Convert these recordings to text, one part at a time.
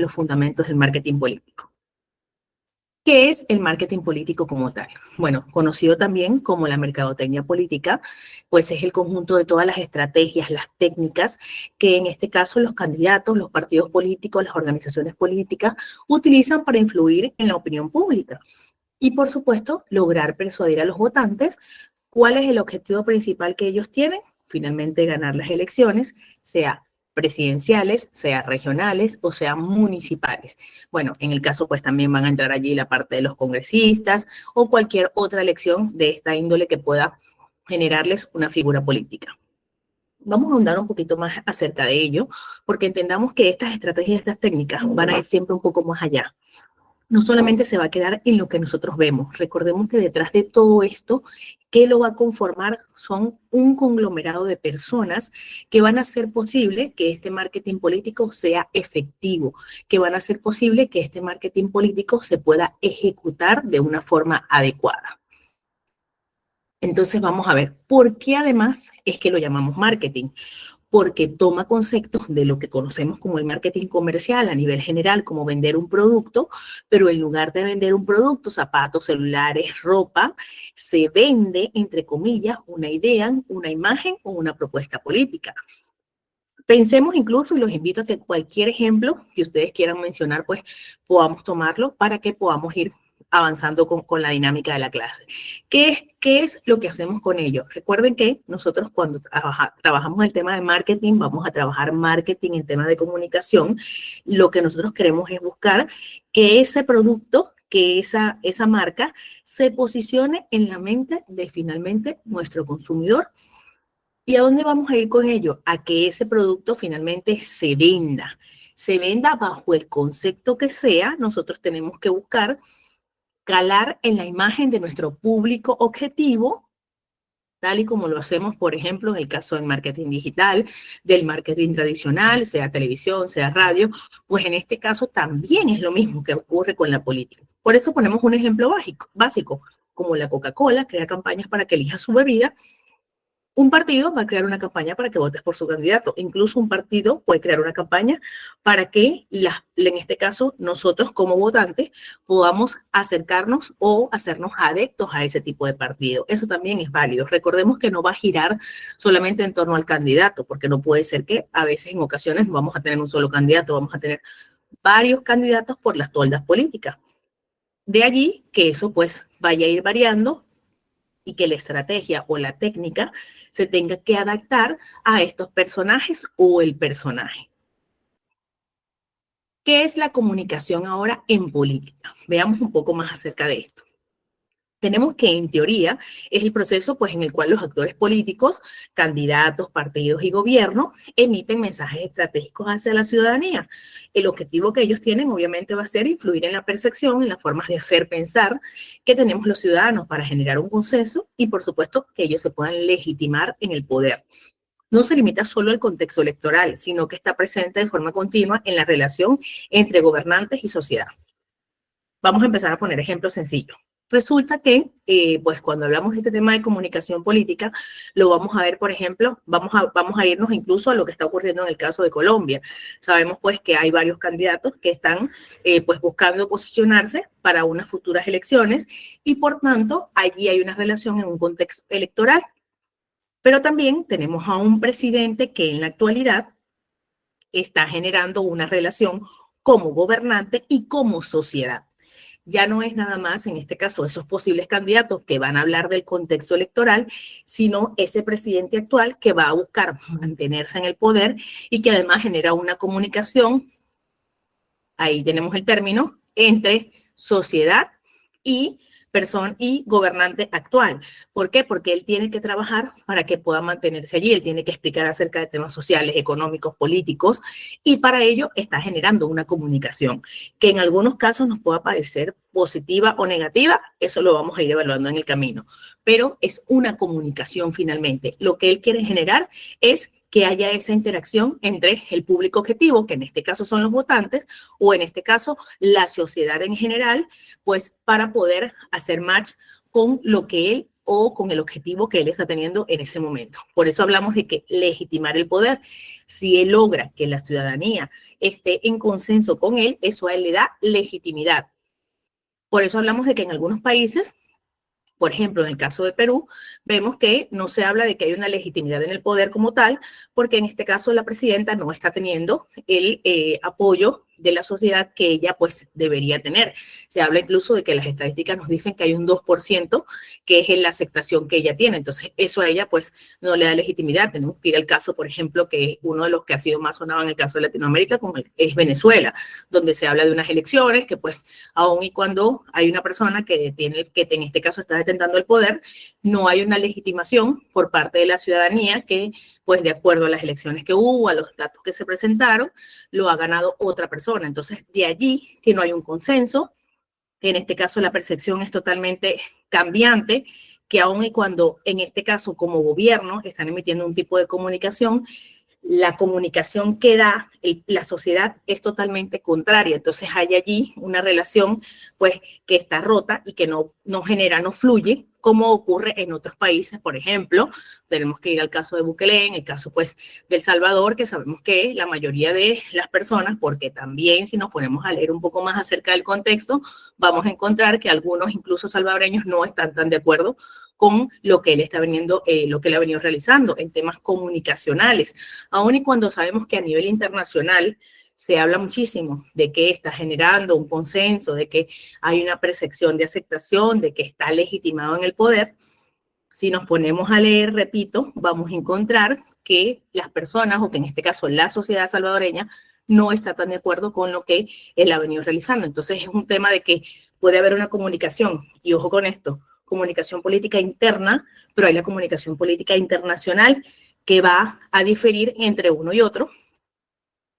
los fundamentos del marketing político. ¿Qué es el marketing político como tal? Bueno, conocido también como la mercadotecnia política, pues es el conjunto de todas las estrategias, las técnicas que en este caso los candidatos, los partidos políticos, las organizaciones políticas utilizan para influir en la opinión pública. Y por supuesto, lograr persuadir a los votantes cuál es el objetivo principal que ellos tienen, finalmente ganar las elecciones, sea presidenciales, sea regionales o sea municipales. Bueno, en el caso pues también van a entrar allí la parte de los congresistas o cualquier otra elección de esta índole que pueda generarles una figura política. Vamos a ahondar un poquito más acerca de ello, porque entendamos que estas estrategias, estas técnicas van a ir siempre un poco más allá. No solamente se va a quedar en lo que nosotros vemos. Recordemos que detrás de todo esto, ¿qué lo va a conformar? Son un conglomerado de personas que van a hacer posible que este marketing político sea efectivo, que van a hacer posible que este marketing político se pueda ejecutar de una forma adecuada. Entonces vamos a ver por qué además es que lo llamamos marketing. Porque toma conceptos de lo que conocemos como el marketing comercial a nivel general, como vender un producto, pero en lugar de vender un producto, zapatos, celulares, ropa, se vende, entre comillas, una idea, una imagen o una propuesta política. Pensemos incluso, y los invito a que cualquier ejemplo que ustedes quieran mencionar, pues podamos tomarlo para que podamos ir avanzando con la dinámica de la clase. ¿Qué es lo que hacemos con ello? Recuerden que nosotros cuando trabajamos el tema de marketing, vamos a trabajar marketing en temas de comunicación. Lo que nosotros queremos es buscar que ese producto, que esa marca se posicione en la mente de finalmente nuestro consumidor. ¿Y a dónde vamos a ir con ello? A que ese producto finalmente se venda bajo el concepto que sea. Nosotros tenemos que buscar calar en la imagen de nuestro público objetivo, tal y como lo hacemos, por ejemplo, en el caso del marketing digital, del marketing tradicional, sea televisión, sea radio, pues en este caso también es lo mismo que ocurre con la política. Por eso ponemos un ejemplo básico como la Coca-Cola crea campañas para que elija su bebida. Un partido va a crear una campaña para que votes por su candidato. Incluso un partido puede crear una campaña para que, en este caso, nosotros como votantes podamos acercarnos o hacernos adeptos a ese tipo de partido. Eso también es válido. Recordemos que no va a girar solamente en torno al candidato, porque no puede ser que a veces en ocasiones no vamos a tener un solo candidato, vamos a tener varios candidatos por las toldas políticas. De allí que eso pues vaya a ir variando y que la estrategia o la técnica se tenga que adaptar a estos personajes o el personaje. ¿Qué es la comunicación ahora en política? Veamos un poco más acerca de esto. Tenemos que, en teoría, es el proceso pues, en el cual los actores políticos, candidatos, partidos y gobierno emiten mensajes estratégicos hacia la ciudadanía. El objetivo que ellos tienen, obviamente, va a ser influir en la percepción, en las formas de hacer pensar que tenemos los ciudadanos para generar un consenso y, por supuesto, que ellos se puedan legitimar en el poder. No se limita solo al contexto electoral, sino que está presente de forma continua en la relación entre gobernantes y sociedad. Vamos a empezar a poner ejemplos sencillos. Resulta que, pues cuando hablamos de este tema de comunicación política, lo vamos a ver, por ejemplo, vamos a irnos incluso a lo que está ocurriendo en el caso de Colombia. Sabemos pues que hay varios candidatos que están pues buscando posicionarse para unas futuras elecciones y por tanto allí hay una relación en un contexto electoral. Pero también tenemos a un presidente que en la actualidad está generando una relación como gobernante y como sociedad. Ya no es nada más, en este caso, esos posibles candidatos que van a hablar del contexto electoral, sino ese presidente actual que va a buscar mantenerse en el poder y que además genera una comunicación, ahí tenemos el término, entre sociedad y persona y gobernante actual. ¿Por qué? Porque él tiene que trabajar para que pueda mantenerse allí, él tiene que explicar acerca de temas sociales, económicos, políticos, y para ello está generando una comunicación que en algunos casos nos pueda parecer positiva o negativa, eso lo vamos a ir evaluando en el camino, pero es una comunicación finalmente. Lo que él quiere generar es que haya esa interacción entre el público objetivo, que en este caso son los votantes, o en este caso la sociedad en general, pues para poder hacer match con lo que él o con el objetivo que él está teniendo en ese momento. Por eso hablamos de que legitimar el poder. Si él logra que la ciudadanía esté en consenso con él, eso a él le da legitimidad. Por eso hablamos de que en algunos países, por ejemplo, en el caso de Perú, vemos que no se habla de que hay una legitimidad en el poder como tal, porque en este caso la presidenta no está teniendo el apoyo de la sociedad que ella pues debería tener. Se habla incluso de que las estadísticas nos dicen que hay un 2% que es en la aceptación que ella tiene. Entonces eso a ella pues no le da legitimidad. Tenemos que ir al caso, por ejemplo, que es uno de los que ha sido más sonado en el caso de Latinoamérica, como es Venezuela, donde se habla de unas elecciones que pues aun y cuando hay una persona que tiene, que en este caso está detentando el poder, no hay una legitimación por parte de la ciudadanía que pues de acuerdo a las elecciones que hubo, a los datos que se presentaron, lo ha ganado otra persona. Entonces, de allí que no hay un consenso, en este caso la percepción es totalmente cambiante, que aun y cuando en este caso como gobierno están emitiendo un tipo de comunicación, la comunicación que da la sociedad es totalmente contraria. Entonces hay allí una relación pues que está rota y que no genera, no fluye, como ocurre en otros países. Por ejemplo, tenemos que ir al caso de Bukele, en el caso pues del Salvador, que sabemos que la mayoría de las personas, porque también si nos ponemos a leer un poco más acerca del contexto, vamos a encontrar que algunos incluso salvadoreños no están tan de acuerdo con lo que él está veniendo, lo que él ha venido realizando en temas comunicacionales, aun y cuando sabemos que a nivel internacional se habla muchísimo de que está generando un consenso, de que hay una percepción de aceptación, de que está legitimado en el poder. Si nos ponemos a leer, repito, vamos a encontrar que las personas, o que en este caso la sociedad salvadoreña, no está tan de acuerdo con lo que él ha venido realizando. Entonces es un tema de que puede haber una comunicación, y ojo con esto, comunicación política interna, pero hay la comunicación política internacional que va a diferir entre uno y otro.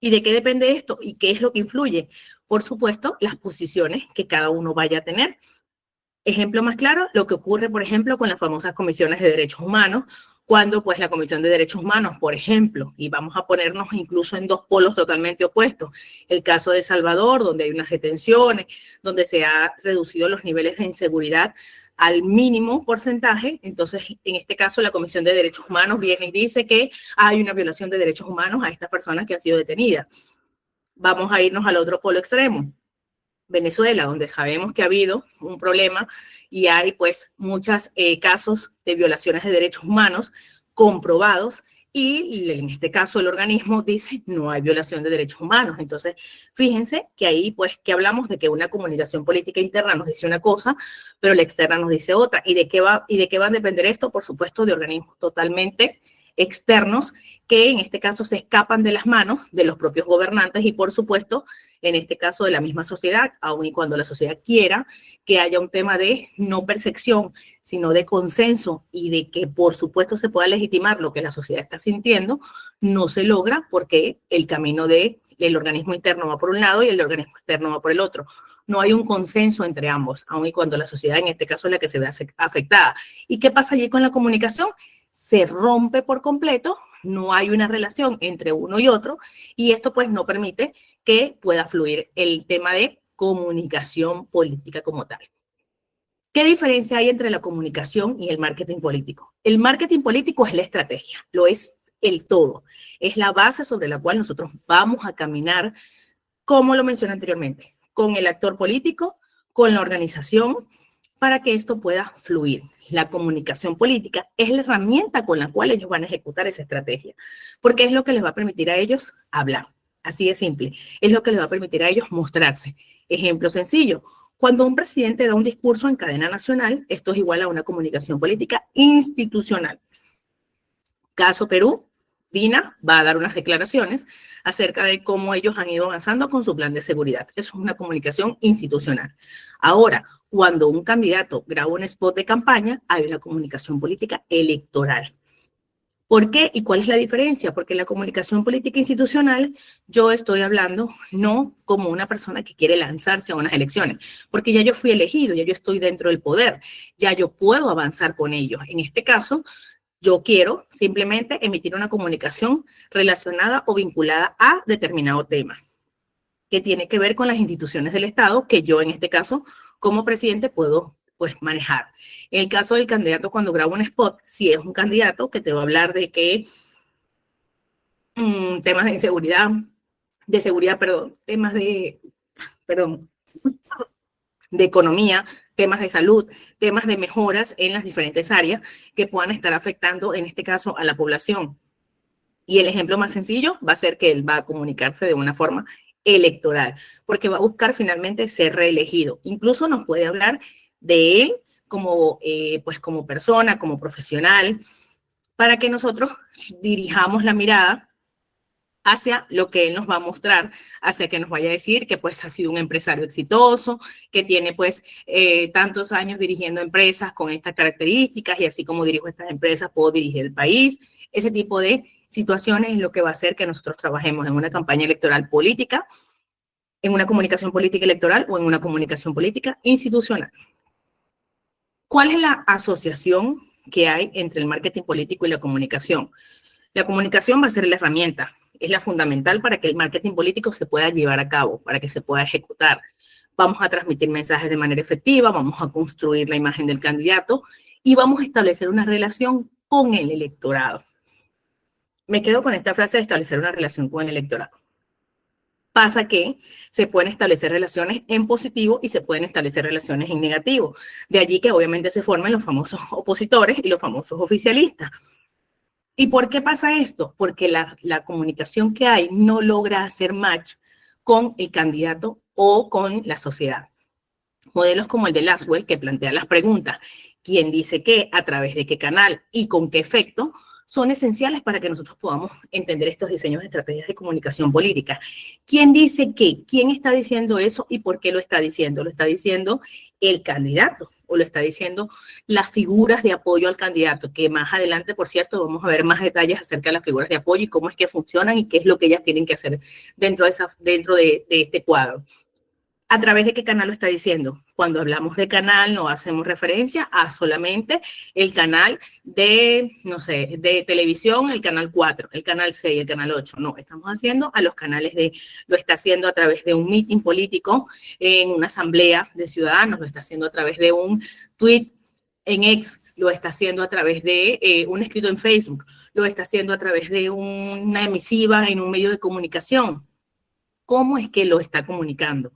¿Y de qué depende esto? ¿Y qué es lo que influye? Por supuesto, las posiciones que cada uno vaya a tener. Ejemplo más claro, lo que ocurre, por ejemplo, con las famosas comisiones de derechos humanos, cuando pues la Comisión de Derechos Humanos, por ejemplo, y vamos a ponernos incluso en dos polos totalmente opuestos, el caso de El Salvador, donde hay unas detenciones, donde se ha reducido los niveles de inseguridad al mínimo porcentaje. Entonces, en este caso, la Comisión de Derechos Humanos viene y dice que hay una violación de derechos humanos a estas personas que han sido detenidas. Vamos a irnos al otro polo extremo, Venezuela, donde sabemos que ha habido un problema y hay pues muchos casos de violaciones de derechos humanos comprobados, y en este caso el organismo dice no hay violación de derechos humanos. Entonces, fíjense que ahí pues que hablamos de que una comunicación política interna nos dice una cosa, pero la externa nos dice otra. ¿Y de qué va a depender esto? Por supuesto, de organismos totalmente externos que en este caso se escapan de las manos de los propios gobernantes y por supuesto en este caso de la misma sociedad, aun y cuando la sociedad quiera que haya un tema de no percepción, sino de consenso y de que por supuesto se pueda legitimar lo que la sociedad está sintiendo, no se logra porque el camino del organismo interno va por un lado y el organismo externo va por el otro. No hay un consenso entre ambos, aun y cuando la sociedad en este caso es la que se ve afectada. ¿Y qué pasa allí con la comunicación? Se rompe por completo, no hay una relación entre uno y otro, y esto pues no permite que pueda fluir el tema de comunicación política como tal. ¿Qué diferencia hay entre la comunicación y el marketing político? El marketing político es la estrategia, lo es el todo, es la base sobre la cual nosotros vamos a caminar, como lo mencioné anteriormente, con el actor político, con la organización, para que esto pueda fluir. La comunicación política es la herramienta con la cual ellos van a ejecutar esa estrategia, porque es lo que les va a permitir a ellos hablar. Así de simple. Es lo que les va a permitir a ellos mostrarse. Ejemplo sencillo. Cuando un presidente da un discurso en cadena nacional, esto es igual a una comunicación política institucional. Caso Perú, Dina va a dar unas declaraciones acerca de cómo ellos han ido avanzando con su plan de seguridad. Eso es una comunicación institucional. Ahora, cuando un candidato graba un spot de campaña, hay una comunicación política electoral. ¿Por qué y cuál es la diferencia? Porque en la comunicación política institucional yo estoy hablando no como una persona que quiere lanzarse a unas elecciones, porque ya yo fui elegido, ya yo estoy dentro del poder, ya yo puedo avanzar con ellos. En este caso, yo quiero simplemente emitir una comunicación relacionada o vinculada a determinado tema que tiene que ver con las instituciones del Estado, que yo en este caso, como presidente, puedo pues manejar. En el caso del candidato, cuando graba un spot, si es un candidato que te va a hablar de que temas de inseguridad, perdón, temas de, perdón, de economía, temas de salud, temas de mejoras en las diferentes áreas que puedan estar afectando, en este caso, a la población. Y el ejemplo más sencillo va a ser que él va a comunicarse de una forma electoral, porque va a buscar finalmente ser reelegido. Incluso nos puede hablar de él como, pues como persona, como profesional, para que nosotros dirijamos la mirada hacia lo que él nos va a mostrar, hacia que nos vaya a decir que pues ha sido un empresario exitoso, que tiene pues tantos años dirigiendo empresas con estas características y así como dirijo estas empresas puedo dirigir el país. Ese tipo de situaciones es lo que va a hacer que nosotros trabajemos en una campaña electoral política, en una comunicación política electoral o en una comunicación política institucional. ¿Cuál es la asociación que hay entre el marketing político y la comunicación? La comunicación va a ser la herramienta, es la fundamental para que el marketing político se pueda llevar a cabo, para que se pueda ejecutar. Vamos a transmitir mensajes de manera efectiva, vamos a construir la imagen del candidato y vamos a establecer una relación con el electorado. Me quedo con esta frase de establecer una relación con el electorado. Pasa que se pueden establecer relaciones en positivo y se pueden establecer relaciones en negativo. De allí que obviamente se formen los famosos opositores y los famosos oficialistas. ¿Y por qué pasa esto? Porque la comunicación que hay no logra hacer match con el candidato o con la sociedad. Modelos como el de Laswell, que plantea las preguntas, quién dice qué, a través de qué canal y con qué efecto, son esenciales para que nosotros podamos entender estos diseños de estrategias de comunicación política. ¿Quién dice qué? ¿Quién está diciendo eso y por qué lo está diciendo? Lo está diciendo el candidato o lo está diciendo las figuras de apoyo al candidato, que más adelante, por cierto, vamos a ver más detalles acerca de las figuras de apoyo y cómo es que funcionan y qué es lo que ellas tienen que hacer dentro de este cuadro. ¿A través de qué canal lo está diciendo? Cuando hablamos de canal no hacemos referencia a solamente el canal de, no sé, de televisión, el canal 4, el canal 6, el canal 8. No, estamos haciendo a los canales lo está haciendo a través de un meeting político en una asamblea de ciudadanos, lo está haciendo a través de un tweet en X, lo está haciendo a través de un escrito en Facebook, lo está haciendo a través de una emisiva en un medio de comunicación. ¿Cómo es que lo está comunicando?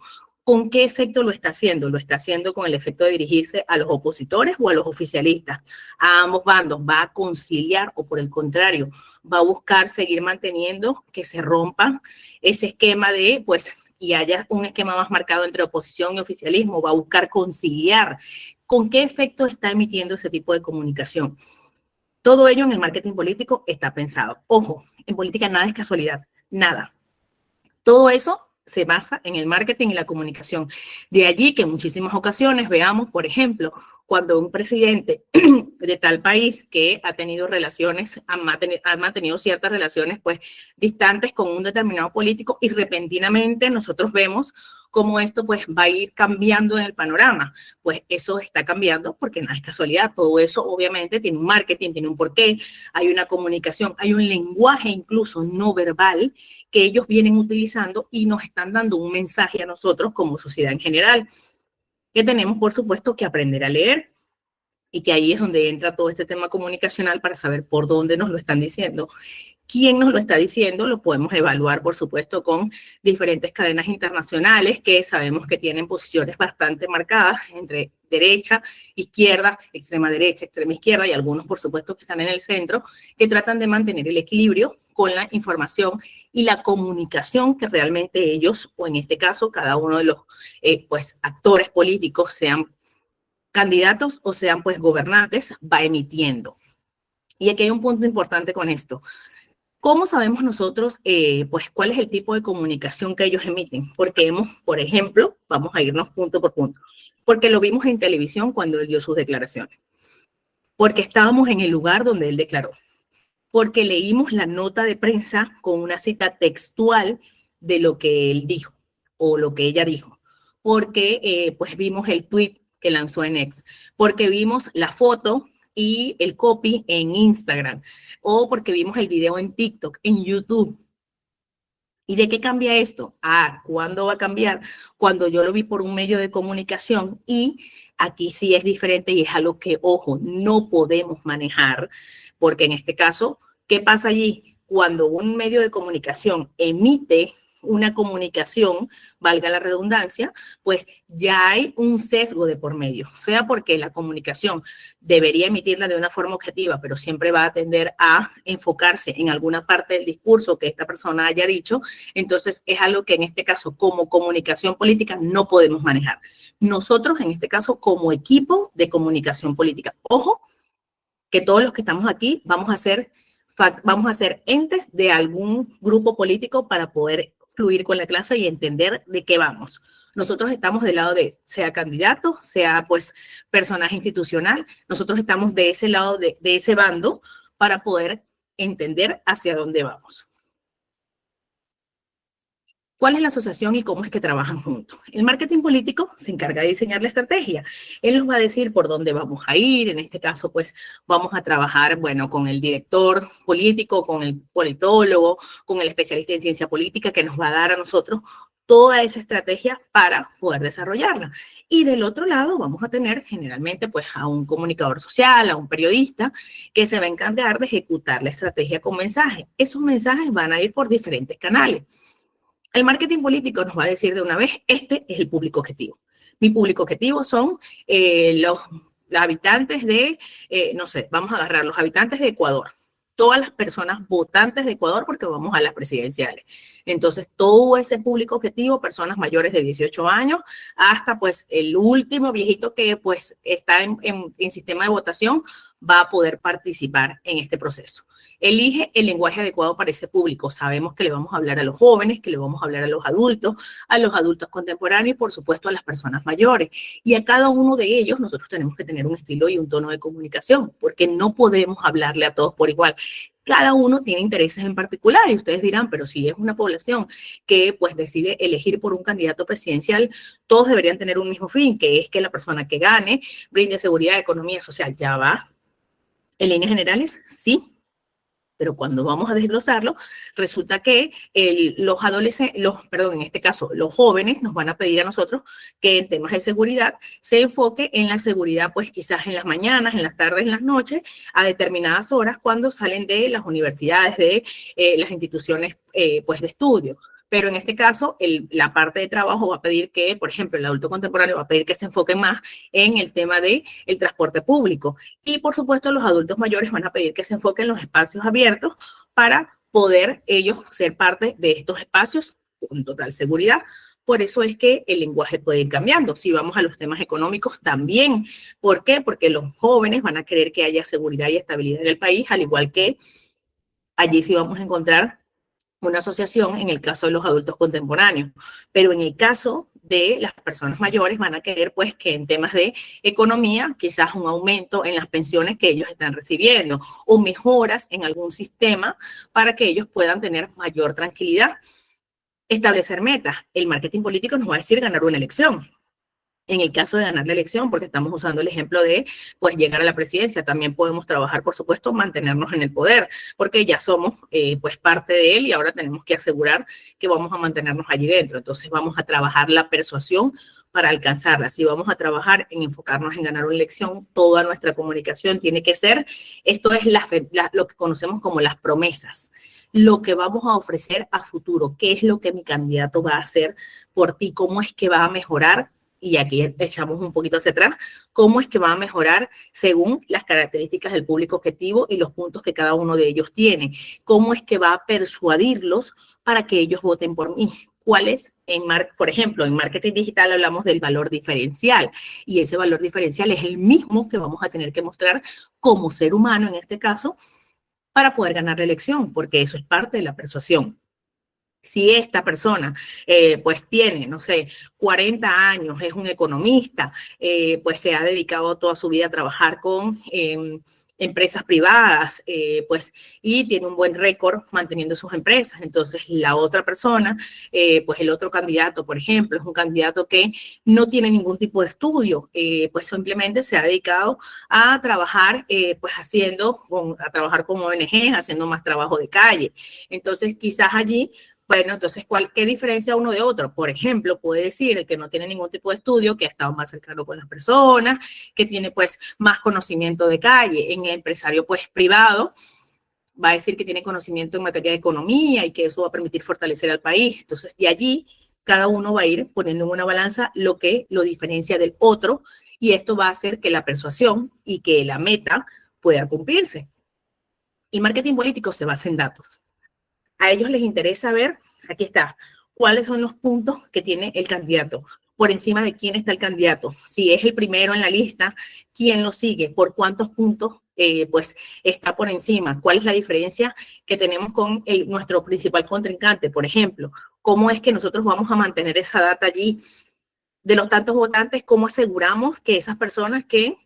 ¿Con qué efecto lo está haciendo? ¿Lo está haciendo con el efecto de dirigirse a los opositores o a los oficialistas? A ambos bandos. ¿Va a conciliar o por el contrario, va a buscar seguir manteniendo que se rompa ese esquema de, pues, y haya un esquema más marcado entre oposición y oficialismo? ¿Va a buscar conciliar? ¿Con qué efecto está emitiendo ese tipo de comunicación? Todo ello en el marketing político está pensado. Ojo, en política nada es casualidad, nada. Todo eso se basa en el marketing y la comunicación. De allí que en muchísimas ocasiones veamos, por ejemplo, cuando un presidente de tal país que ha tenido relaciones, ha mantenido ciertas relaciones pues distantes con un determinado político y repentinamente nosotros vemos cómo esto pues va a ir cambiando en el panorama. Pues eso está cambiando porque no es casualidad. Todo eso obviamente tiene un marketing, tiene un porqué, hay una comunicación, hay un lenguaje incluso no verbal que ellos vienen utilizando y nos están dando un mensaje a nosotros como sociedad en general, que tenemos por supuesto que aprender a leer y que ahí es donde entra todo este tema comunicacional para saber por dónde nos lo están diciendo. ¿Quién nos lo está diciendo? Lo podemos evaluar, por supuesto, con diferentes cadenas internacionales que sabemos que tienen posiciones bastante marcadas entre derecha, izquierda, extrema derecha, extrema izquierda y algunos, por supuesto, que están en el centro, que tratan de mantener el equilibrio con la información y la comunicación que realmente ellos, o en este caso, cada uno de los pues, actores políticos, sean candidatos o sean pues gobernantes, va emitiendo. Y aquí hay un punto importante con esto. ¿Cómo sabemos nosotros, pues, cuál es el tipo de comunicación que ellos emiten? Porque hemos, por ejemplo, vamos a irnos punto por punto, porque lo vimos en televisión cuando él dio sus declaraciones, porque estábamos en el lugar donde él declaró, porque leímos la nota de prensa con una cita textual de lo que él dijo o lo que ella dijo, porque pues vimos el tweet que lanzó en X, porque vimos la foto y el copy en Instagram, o porque vimos el video en TikTok, en YouTube. ¿Y de qué cambia esto? ¿Cuándo va a cambiar? Cuando yo lo vi por un medio de comunicación y Aquí sí es diferente y es algo que, ojo, no podemos manejar, porque en este caso, ¿qué pasa allí? Cuando un medio de comunicación emite una comunicación, valga la redundancia, pues ya hay un sesgo de por medio, sea porque la comunicación debería emitirla de una forma objetiva, pero siempre va a tender a enfocarse en alguna parte del discurso que esta persona haya dicho, entonces es algo que en este caso como comunicación política no podemos manejar. Nosotros en este caso como equipo de comunicación política, ojo, que todos los que estamos aquí vamos a ser entes de algún grupo político para poder fluir con la clase y entender de qué vamos. Nosotros estamos del lado de, sea candidato, sea pues personaje institucional, nosotros estamos de ese lado, de ese bando, para poder entender hacia dónde vamos. ¿Cuál es la asociación y cómo es que trabajan juntos? El marketing político se encarga de diseñar la estrategia. Él nos va a decir por dónde vamos a ir. En este caso, pues vamos a trabajar, bueno, con el director político, con el politólogo, con el especialista en ciencia política que nos va a dar a nosotros toda esa estrategia para poder desarrollarla. Y del otro lado vamos a tener generalmente pues a un comunicador social, a un periodista que se va a encargar de ejecutar la estrategia con mensajes. Esos mensajes van a ir por diferentes canales. El marketing político nos va a decir de una vez, este es el público objetivo. Mi público objetivo son los habitantes de, no sé, vamos a agarrar los habitantes de Ecuador, todas las personas votantes de Ecuador porque vamos a las presidenciales. Entonces, todo ese público objetivo, personas mayores de 18 años, hasta pues el último viejito que pues está en sistema de votación, va a poder participar en este proceso. Elige el lenguaje adecuado para ese público. Sabemos que le vamos a hablar a los jóvenes, que le vamos a hablar a los adultos contemporáneos y por supuesto a las personas mayores. Y a cada uno de ellos nosotros tenemos que tener un estilo y un tono de comunicación, porque no podemos hablarle a todos por igual. Cada uno tiene intereses en particular y ustedes dirán, pero si es una población que pues decide elegir por un candidato presidencial, todos deberían tener un mismo fin, que es que la persona que gane brinde seguridad, economía social. Ya va. En líneas generales, sí, pero cuando vamos a desglosarlo, resulta que los adolescentes, en este caso, los jóvenes nos van a pedir a nosotros que en temas de seguridad se enfoque en la seguridad, pues quizás en las mañanas, en las tardes, en las noches, a determinadas horas cuando salen de las universidades, de las instituciones pues de estudio. Pero en este caso, la parte de trabajo va a pedir que, por ejemplo, el adulto contemporáneo va a pedir que se enfoque más en el tema del transporte público. Y, por supuesto, los adultos mayores van a pedir que se enfoquen en los espacios abiertos para poder ellos ser parte de estos espacios con total seguridad. Por eso es que el lenguaje puede ir cambiando. Si vamos a los temas económicos también. ¿Por qué? Porque los jóvenes van a querer que haya seguridad y estabilidad en el país, al igual que allí sí vamos a encontrar una asociación en el caso de los adultos contemporáneos, pero en el caso de las personas mayores van a querer pues que en temas de economía quizás un aumento en las pensiones que ellos están recibiendo o mejoras en algún sistema para que ellos puedan tener mayor tranquilidad. Establecer metas. El marketing político nos va a decir ganar una elección. En el caso de ganar la elección, porque estamos usando el ejemplo de pues llegar a la presidencia, también podemos trabajar, por supuesto, mantenernos en el poder, porque ya somos pues parte de él y ahora tenemos que asegurar que vamos a mantenernos allí dentro. Entonces vamos a trabajar la persuasión para alcanzarla. Si vamos a trabajar en enfocarnos en ganar una elección, toda nuestra comunicación tiene que ser, esto es lo que conocemos como las promesas, lo que vamos a ofrecer a futuro, qué es lo que mi candidato va a hacer por ti, cómo es que va a mejorar. Y aquí echamos un poquito hacia atrás, cómo es que va a mejorar según las características del público objetivo y los puntos que cada uno de ellos tiene, cómo es que va a persuadirlos para que ellos voten por mí. ¿Cuál es? Por ejemplo, en marketing digital hablamos del valor diferencial y ese valor diferencial es el mismo que vamos a tener que mostrar como ser humano en este caso para poder ganar la elección, porque eso es parte de la persuasión. Si esta persona pues tiene, no sé, 40 años, es un economista, pues se ha dedicado toda su vida a trabajar con empresas privadas, pues, y tiene un buen récord manteniendo sus empresas. Entonces, la otra persona, pues el otro candidato, por ejemplo, es un candidato que no tiene ningún tipo de estudio, pues simplemente se ha dedicado a trabajar, pues a trabajar con ONGs, haciendo más trabajo de calle. Entonces, quizás allí Bueno, entonces, ¿qué diferencia uno de otro? Por ejemplo, puede decir el que no tiene ningún tipo de estudio, que ha estado más cercano con las personas, que tiene pues más conocimiento de calle. En el empresario pues privado va a decir que tiene conocimiento en materia de economía y que eso va a permitir fortalecer al país. Entonces, de allí, cada uno va a ir poniendo en una balanza lo que lo diferencia del otro y esto va a hacer que la persuasión y que la meta pueda cumplirse. El marketing político se basa en datos. A ellos les interesa ver, aquí está, cuáles son los puntos que tiene el candidato, por encima de quién está el candidato, si es el primero en la lista, quién lo sigue, por cuántos puntos pues está por encima, cuál es la diferencia que tenemos con nuestro principal contrincante, por ejemplo, cómo es que nosotros vamos a mantener esa data allí de los tantos votantes, cómo aseguramos que esas personas que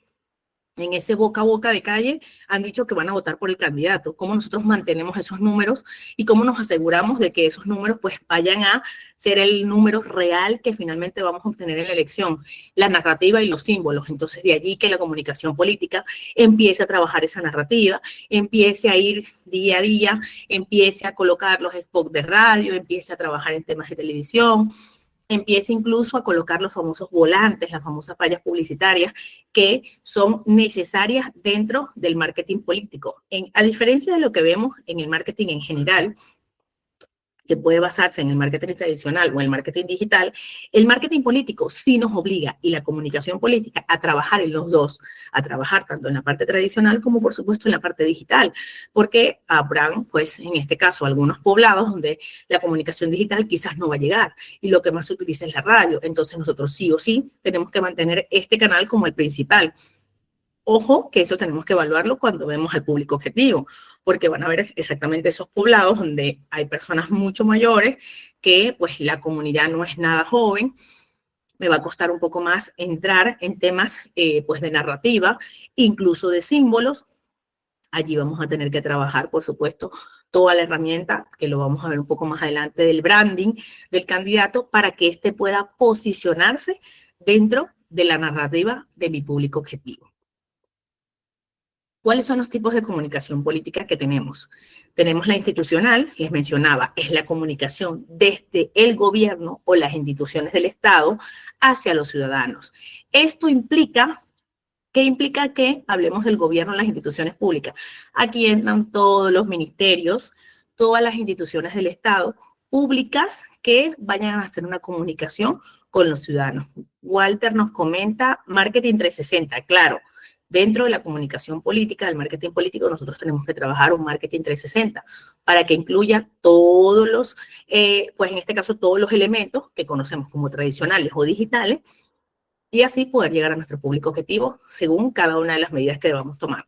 en ese boca a boca de calle han dicho que van a votar por el candidato, cómo nosotros mantenemos esos números y cómo nos aseguramos de que esos números pues vayan a ser el número real que finalmente vamos a obtener en la elección, la narrativa y los símbolos. Entonces de allí que la comunicación política empiece a trabajar esa narrativa, empiece a ir día a día, empiece a colocar los spots de radio, empiece a trabajar en temas de televisión, empiece incluso a colocar los famosos volantes, las famosas vallas publicitarias que son necesarias dentro del marketing político. A diferencia de lo que vemos en el marketing en general, que puede basarse en el marketing tradicional o en el marketing digital, el marketing político sí nos obliga y la comunicación política a trabajar en los dos, a trabajar tanto en la parte tradicional como por supuesto en la parte digital, porque habrán pues en este caso algunos poblados donde la comunicación digital quizás no va a llegar y lo que más se utiliza es la radio, entonces nosotros sí o sí tenemos que mantener este canal como el principal. Ojo, que eso tenemos que evaluarlo cuando vemos al público objetivo, porque van a ver exactamente esos poblados donde hay personas mucho mayores, que pues la comunidad no es nada joven, me va a costar un poco más entrar en temas pues de narrativa, incluso de símbolos. Allí vamos a tener que trabajar, por supuesto, toda la herramienta, que lo vamos a ver un poco más adelante, del branding del candidato, para que éste pueda posicionarse dentro de la narrativa de mi público objetivo. ¿Cuáles son los tipos de comunicación política que tenemos? Tenemos la institucional, les mencionaba, es la comunicación desde el gobierno o las instituciones del Estado hacia los ciudadanos. Esto implica, ¿qué implica? Que hablemos del gobierno y las instituciones públicas. Aquí entran todos los ministerios, todas las instituciones del Estado públicas que vayan a hacer una comunicación con los ciudadanos. Walter nos comenta marketing 360, claro. Dentro de la comunicación política, del marketing político, nosotros tenemos que trabajar un marketing 360 para que incluya todos los, pues en este caso, todos los elementos que conocemos como tradicionales o digitales y así poder llegar a nuestro público objetivo según cada una de las medidas que debamos tomar.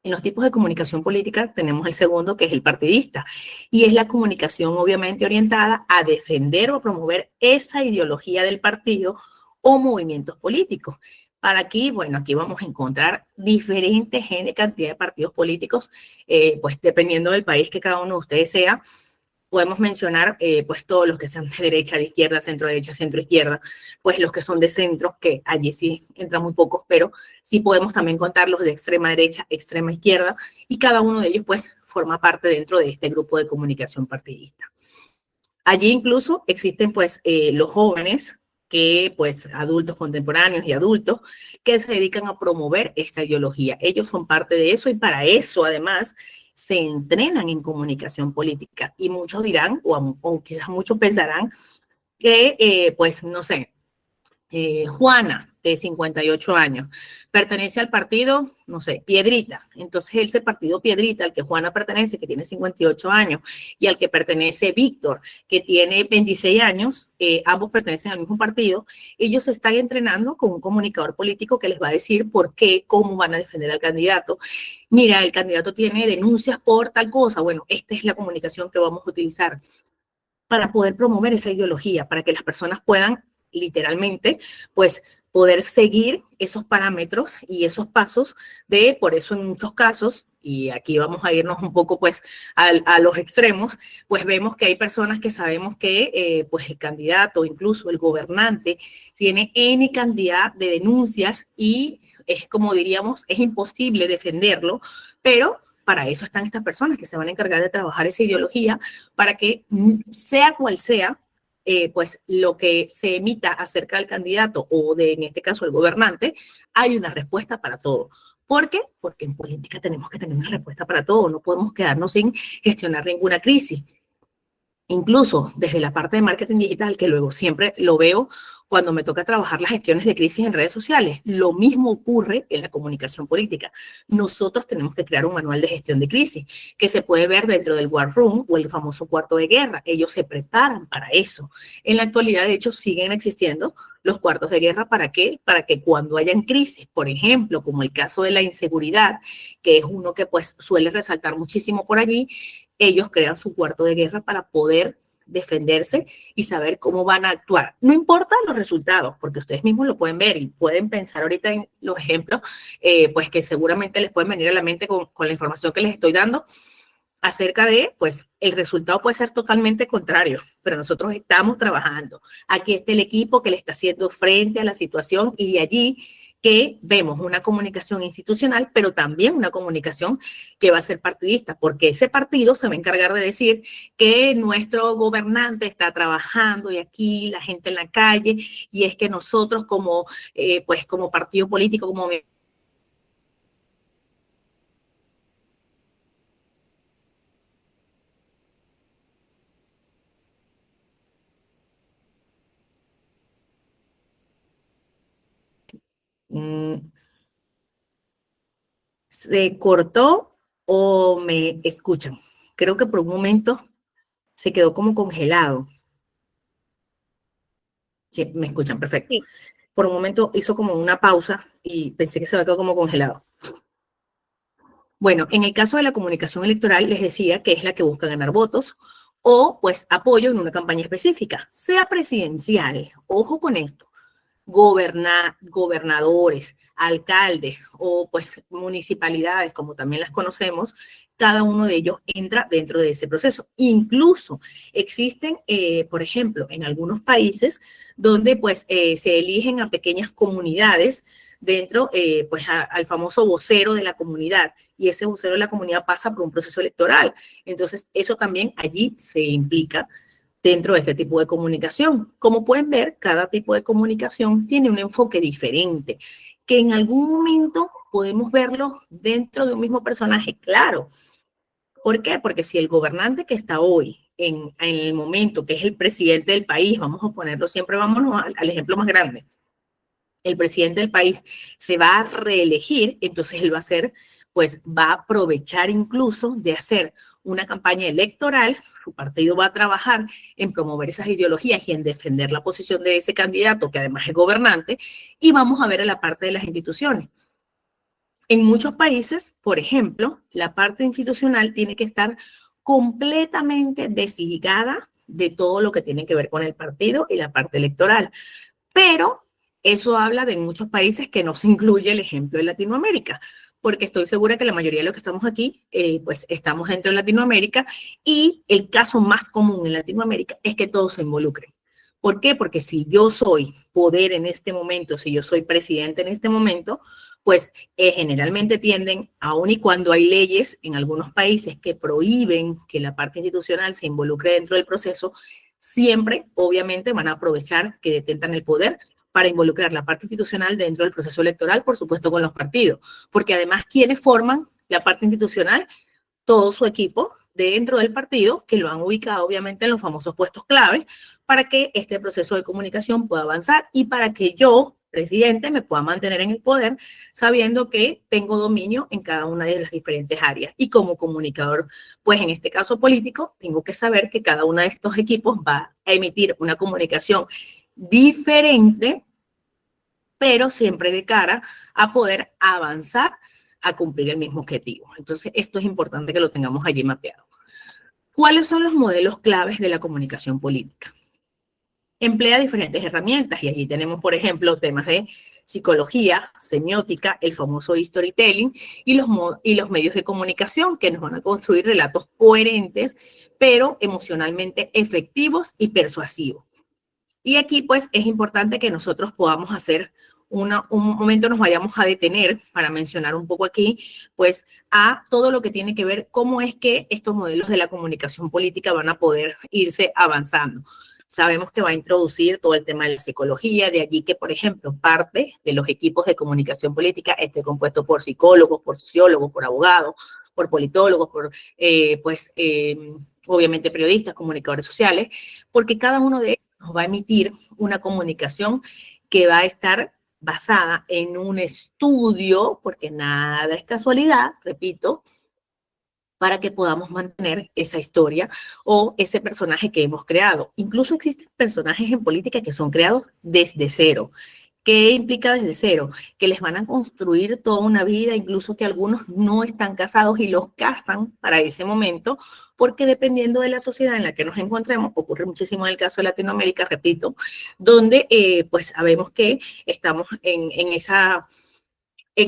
En los tipos de comunicación política tenemos el segundo, que es el partidista, y es la comunicación obviamente orientada a defender o promover esa ideología del partido o movimientos políticos. Para aquí, bueno, aquí vamos a encontrar diferentes cantidad de partidos políticos, pues dependiendo del país que cada uno de ustedes sea. Podemos mencionar pues todos los que sean de derecha, de izquierda, centro derecha, centro izquierda, pues los que son de centro, que allí sí entran muy pocos, pero sí podemos también contar los de extrema derecha, extrema izquierda, y cada uno de ellos pues forma parte dentro de este grupo de comunicación partidista. Allí incluso existen pues los jóvenes, que pues adultos contemporáneos y adultos que se dedican a promover esta ideología. Ellos son parte de eso y para eso además se entrenan en comunicación política y muchos dirán o quizás muchos pensarán que pues no sé, Juana, de 58 años, pertenece al partido, no sé, Piedrita. Entonces, ese partido Piedrita, al que Juana pertenece, que tiene 58 años, y al que pertenece Víctor, que tiene 26 años, ambos pertenecen al mismo partido, ellos se están entrenando con un comunicador político que les va a decir por qué, cómo van a defender al candidato. Mira, el candidato tiene denuncias por tal cosa. Bueno, esta es la comunicación que vamos a utilizar para poder promover esa ideología, para que las personas puedan literalmente, pues, poder seguir esos parámetros y esos pasos de, por eso en muchos casos, y aquí vamos a irnos un poco, pues, a los extremos, pues vemos que hay personas que sabemos que, pues, el candidato, incluso el gobernante, tiene N cantidad de denuncias y es como diríamos, es imposible defenderlo, pero para eso están estas personas que se van a encargar de trabajar esa ideología para que sea cual sea, pues lo que se emita acerca del candidato o de, en este caso, el gobernante, hay una respuesta para todo. ¿Por qué? Porque en política tenemos que tener una respuesta para todo, no podemos quedarnos sin gestionar ninguna crisis. Incluso desde la parte de marketing digital, que luego siempre lo veo cuando me toca trabajar las gestiones de crisis en redes sociales, lo mismo ocurre en la comunicación política. Nosotros tenemos que crear un manual de gestión de crisis que se puede ver dentro del War Room o el famoso cuarto de guerra. Ellos se preparan para eso. En la actualidad, de hecho, siguen existiendo los cuartos de guerra. ¿Para qué? Para que cuando hayan crisis, por ejemplo, como el caso de la inseguridad, que es uno que pues suele resaltar muchísimo por allí, ellos crean su cuarto de guerra para poder defenderse y saber cómo van a actuar. No importa los resultados, porque ustedes mismos lo pueden ver y pueden pensar ahorita en los ejemplos, pues que seguramente les pueden venir a la mente con la información que les estoy dando acerca de, pues, el resultado puede ser totalmente contrario, pero nosotros estamos trabajando. Aquí está el equipo que le está haciendo frente a la situación y de allí que vemos una comunicación institucional, pero también una comunicación que va a ser partidista, porque ese partido se va a encargar de decir que nuestro gobernante está trabajando y aquí la gente en la calle, y es que nosotros como, pues como partido político, como se cortó o me escuchan. Creo que por un momento se quedó como congelado. Sí, me escuchan, perfecto. Sí. Por un momento hizo como una pausa y pensé que se había quedado como congelado. Bueno, en el caso de la comunicación electoral, les decía que es la que busca ganar votos o pues apoyo en una campaña específica, sea presidencial. Ojo con esto, gobernadores, alcaldes o pues municipalidades, como también las conocemos, cada uno de ellos entra dentro de ese proceso. Incluso existen, por ejemplo, en algunos países donde pues se eligen a pequeñas comunidades dentro, pues al famoso vocero de la comunidad, y ese vocero de la comunidad pasa por un proceso electoral. Entonces, eso también allí se implica dentro de este tipo de comunicación. Como pueden ver, cada tipo de comunicación tiene un enfoque diferente, que en algún momento podemos verlo dentro de un mismo personaje, claro. ¿Por qué? Porque si el gobernante que está hoy, en el momento que es el presidente del país, vamos a ponerlo siempre, vámonos al ejemplo más grande, el presidente del país se va a reelegir, entonces él va a hacer, pues va a aprovechar incluso de hacer una campaña electoral, su partido va a trabajar en promover esas ideologías y en defender la posición de ese candidato, que además es gobernante, y vamos a ver a la parte de las instituciones. En muchos países, por ejemplo, la parte institucional tiene que estar completamente desligada de todo lo que tiene que ver con el partido y la parte electoral. Pero eso habla de muchos países que no se incluye el ejemplo de Latinoamérica, porque estoy segura que la mayoría de los que estamos aquí, pues estamos dentro de Latinoamérica, y el caso más común en Latinoamérica es que todos se involucren. ¿Por qué? Porque si yo soy poder en este momento, si yo soy presidente en este momento, pues generalmente tienden, aun y cuando hay leyes en algunos países que prohíben que la parte institucional se involucre dentro del proceso, siempre, obviamente, van a aprovechar que detentan el poder para involucrar la parte institucional dentro del proceso electoral, por supuesto con los partidos, porque además, ¿quiénes forman la parte institucional? Todo su equipo dentro del partido, que lo han ubicado obviamente en los famosos puestos clave, para que este proceso de comunicación pueda avanzar y para que yo, presidente, me pueda mantener en el poder sabiendo que tengo dominio en cada una de las diferentes áreas. Y como comunicador, pues en este caso político, tengo que saber que cada uno de estos equipos va a emitir una comunicación diferente, pero siempre de cara a poder avanzar a cumplir el mismo objetivo. Entonces, esto es importante que lo tengamos allí mapeado. ¿Cuáles son los modelos claves de la comunicación política? Emplea diferentes herramientas y allí tenemos, por ejemplo, temas de psicología, semiótica, el famoso storytelling y los medios de comunicación que nos van a construir relatos coherentes, pero emocionalmente efectivos y persuasivos. Y aquí, pues, es importante que nosotros podamos hacer un momento nos vayamos a detener para mencionar un poco aquí, pues, a todo lo que tiene que ver cómo es que estos modelos de la comunicación política van a poder irse avanzando. Sabemos que va a introducir todo el tema de la psicología, de allí que, por ejemplo, parte de los equipos de comunicación política esté compuesto por psicólogos, por sociólogos, por abogados, por politólogos, por, obviamente, periodistas, comunicadores sociales, porque cada uno de ellos nos va a emitir una comunicación que va a estar basada en un estudio, porque nada es casualidad, repito, para que podamos mantener esa historia o ese personaje que hemos creado. Incluso existen personajes en política que son creados desde cero. ¿Qué implica desde cero? Que les van a construir toda una vida, incluso que algunos no están casados y los casan para ese momento, porque dependiendo de la sociedad en la que nos encontremos, ocurre muchísimo en el caso de Latinoamérica, repito, donde pues sabemos que estamos en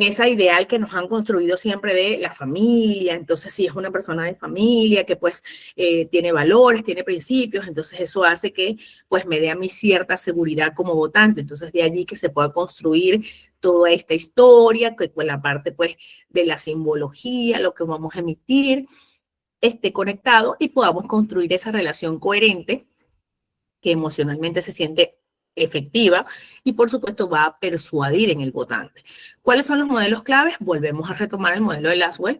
esa ideal que nos han construido siempre de la familia. Entonces, si es una persona de familia que pues tiene valores, tiene principios, entonces eso hace que pues me dé a mí cierta seguridad como votante. Entonces, de allí que se pueda construir toda esta historia, que con la parte pues de la simbología, lo que vamos a emitir, esté conectado y podamos construir esa relación coherente que emocionalmente se siente efectiva y por supuesto va a persuadir en el votante. ¿Cuáles son los modelos claves? Volvemos a retomar el modelo de Laswell,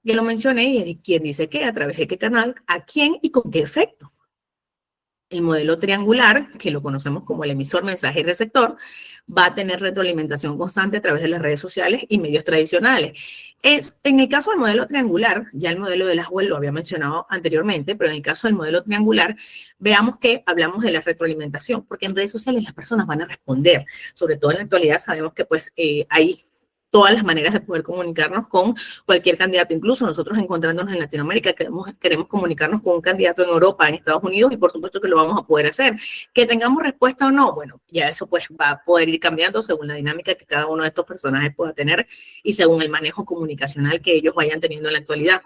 que lo mencioné, y es quién dice qué, a través de qué canal, a quién y con qué efecto. El modelo triangular, que lo conocemos como el emisor, mensaje y receptor, va a tener retroalimentación constante a través de las redes sociales y medios tradicionales. En el caso del modelo triangular, ya el modelo de Laswell lo había mencionado anteriormente, pero en el caso del modelo triangular, veamos que hablamos de la retroalimentación, porque en redes sociales las personas van a responder. Sobre todo en la actualidad sabemos que pues hay todas las maneras de poder comunicarnos con cualquier candidato. Incluso nosotros encontrándonos en Latinoamérica queremos comunicarnos con un candidato en Europa, en Estados Unidos, y por supuesto que lo vamos a poder hacer. Que tengamos respuesta o no, bueno, ya eso pues va a poder ir cambiando según la dinámica que cada uno de estos personajes pueda tener y según el manejo comunicacional que ellos vayan teniendo en la actualidad.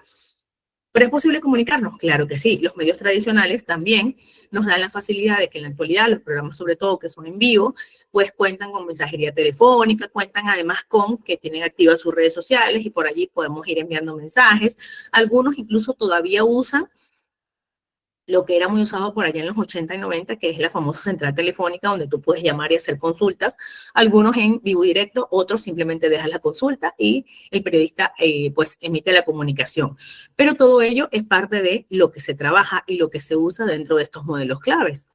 ¿Pero es posible comunicarnos? Claro que sí. Los medios tradicionales también nos dan la facilidad de que en la actualidad los programas, sobre todo que son en vivo, pues cuentan con mensajería telefónica, cuentan además con que tienen activas sus redes sociales y por allí podemos ir enviando mensajes. Algunos incluso todavía usan lo que era muy usado por allá en los 80 y 90, que es la famosa central telefónica, donde tú puedes llamar y hacer consultas, algunos en vivo directo, otros simplemente dejan la consulta y el periodista pues emite la comunicación. Pero todo ello es parte de lo que se trabaja y lo que se usa dentro de estos modelos claves.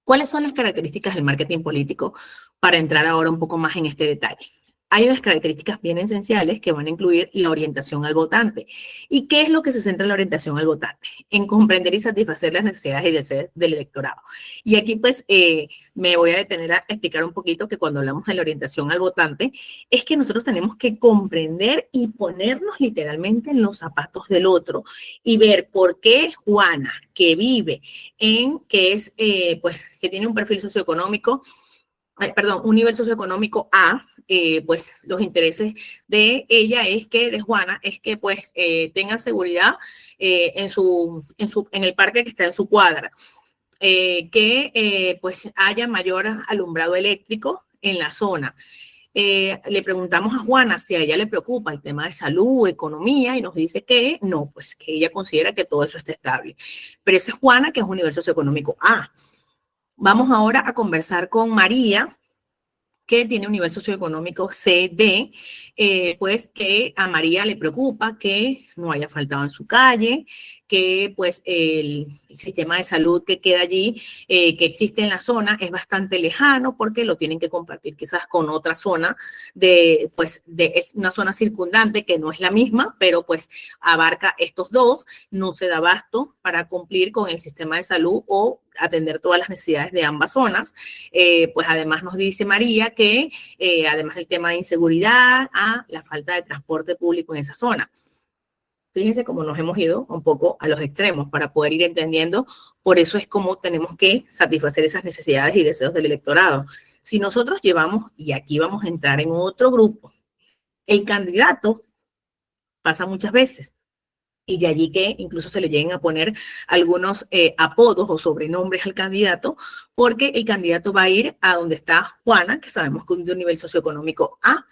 ¿Cuáles son las características del marketing político? Para entrar ahora un poco más en este detalle. Hay unas características bien esenciales que van a incluir la orientación al votante. ¿Y qué es lo que se centra en la orientación al votante? En comprender y satisfacer las necesidades y deseos del electorado. Y aquí pues me voy a detener a explicar un poquito que cuando hablamos de la orientación al votante, es que nosotros tenemos que comprender y ponernos literalmente en los zapatos del otro y ver por qué Juana, que vive que es, pues, que tiene un perfil socioeconómico, un nivel socioeconómico A, pues los intereses de ella es que, de Juana, es que pues tengan seguridad en el parque que está en su cuadra, que pues haya mayor alumbrado eléctrico en la zona. Le preguntamos a Juana si a ella le preocupa el tema de salud, economía, y nos dice que no, pues que ella considera que todo eso está estable. Pero esa es Juana, que es un nivel socioeconómico A. Vamos ahora a conversar con María, que tiene un nivel socioeconómico CD, pues que a María le preocupa que no haya faltado en su calle, que pues el sistema de salud que queda allí, que existe en la zona, es bastante lejano porque lo tienen que compartir quizás con otra zona, es una zona circundante que no es la misma, pero pues abarca estos dos, no se da abasto para cumplir con el sistema de salud o atender todas las necesidades de ambas zonas. Pues además nos dice María que además del tema de inseguridad, la falta de transporte público en esa zona. Fíjense cómo nos hemos ido un poco a los extremos para poder ir entendiendo, por eso es como tenemos que satisfacer esas necesidades y deseos del electorado. Si nosotros llevamos, y aquí vamos a entrar en otro grupo, el candidato pasa muchas veces y de allí que incluso se le lleguen a poner algunos apodos o sobrenombres al candidato, porque el candidato va a ir a donde está Juana, que sabemos que es de un nivel socioeconómico A.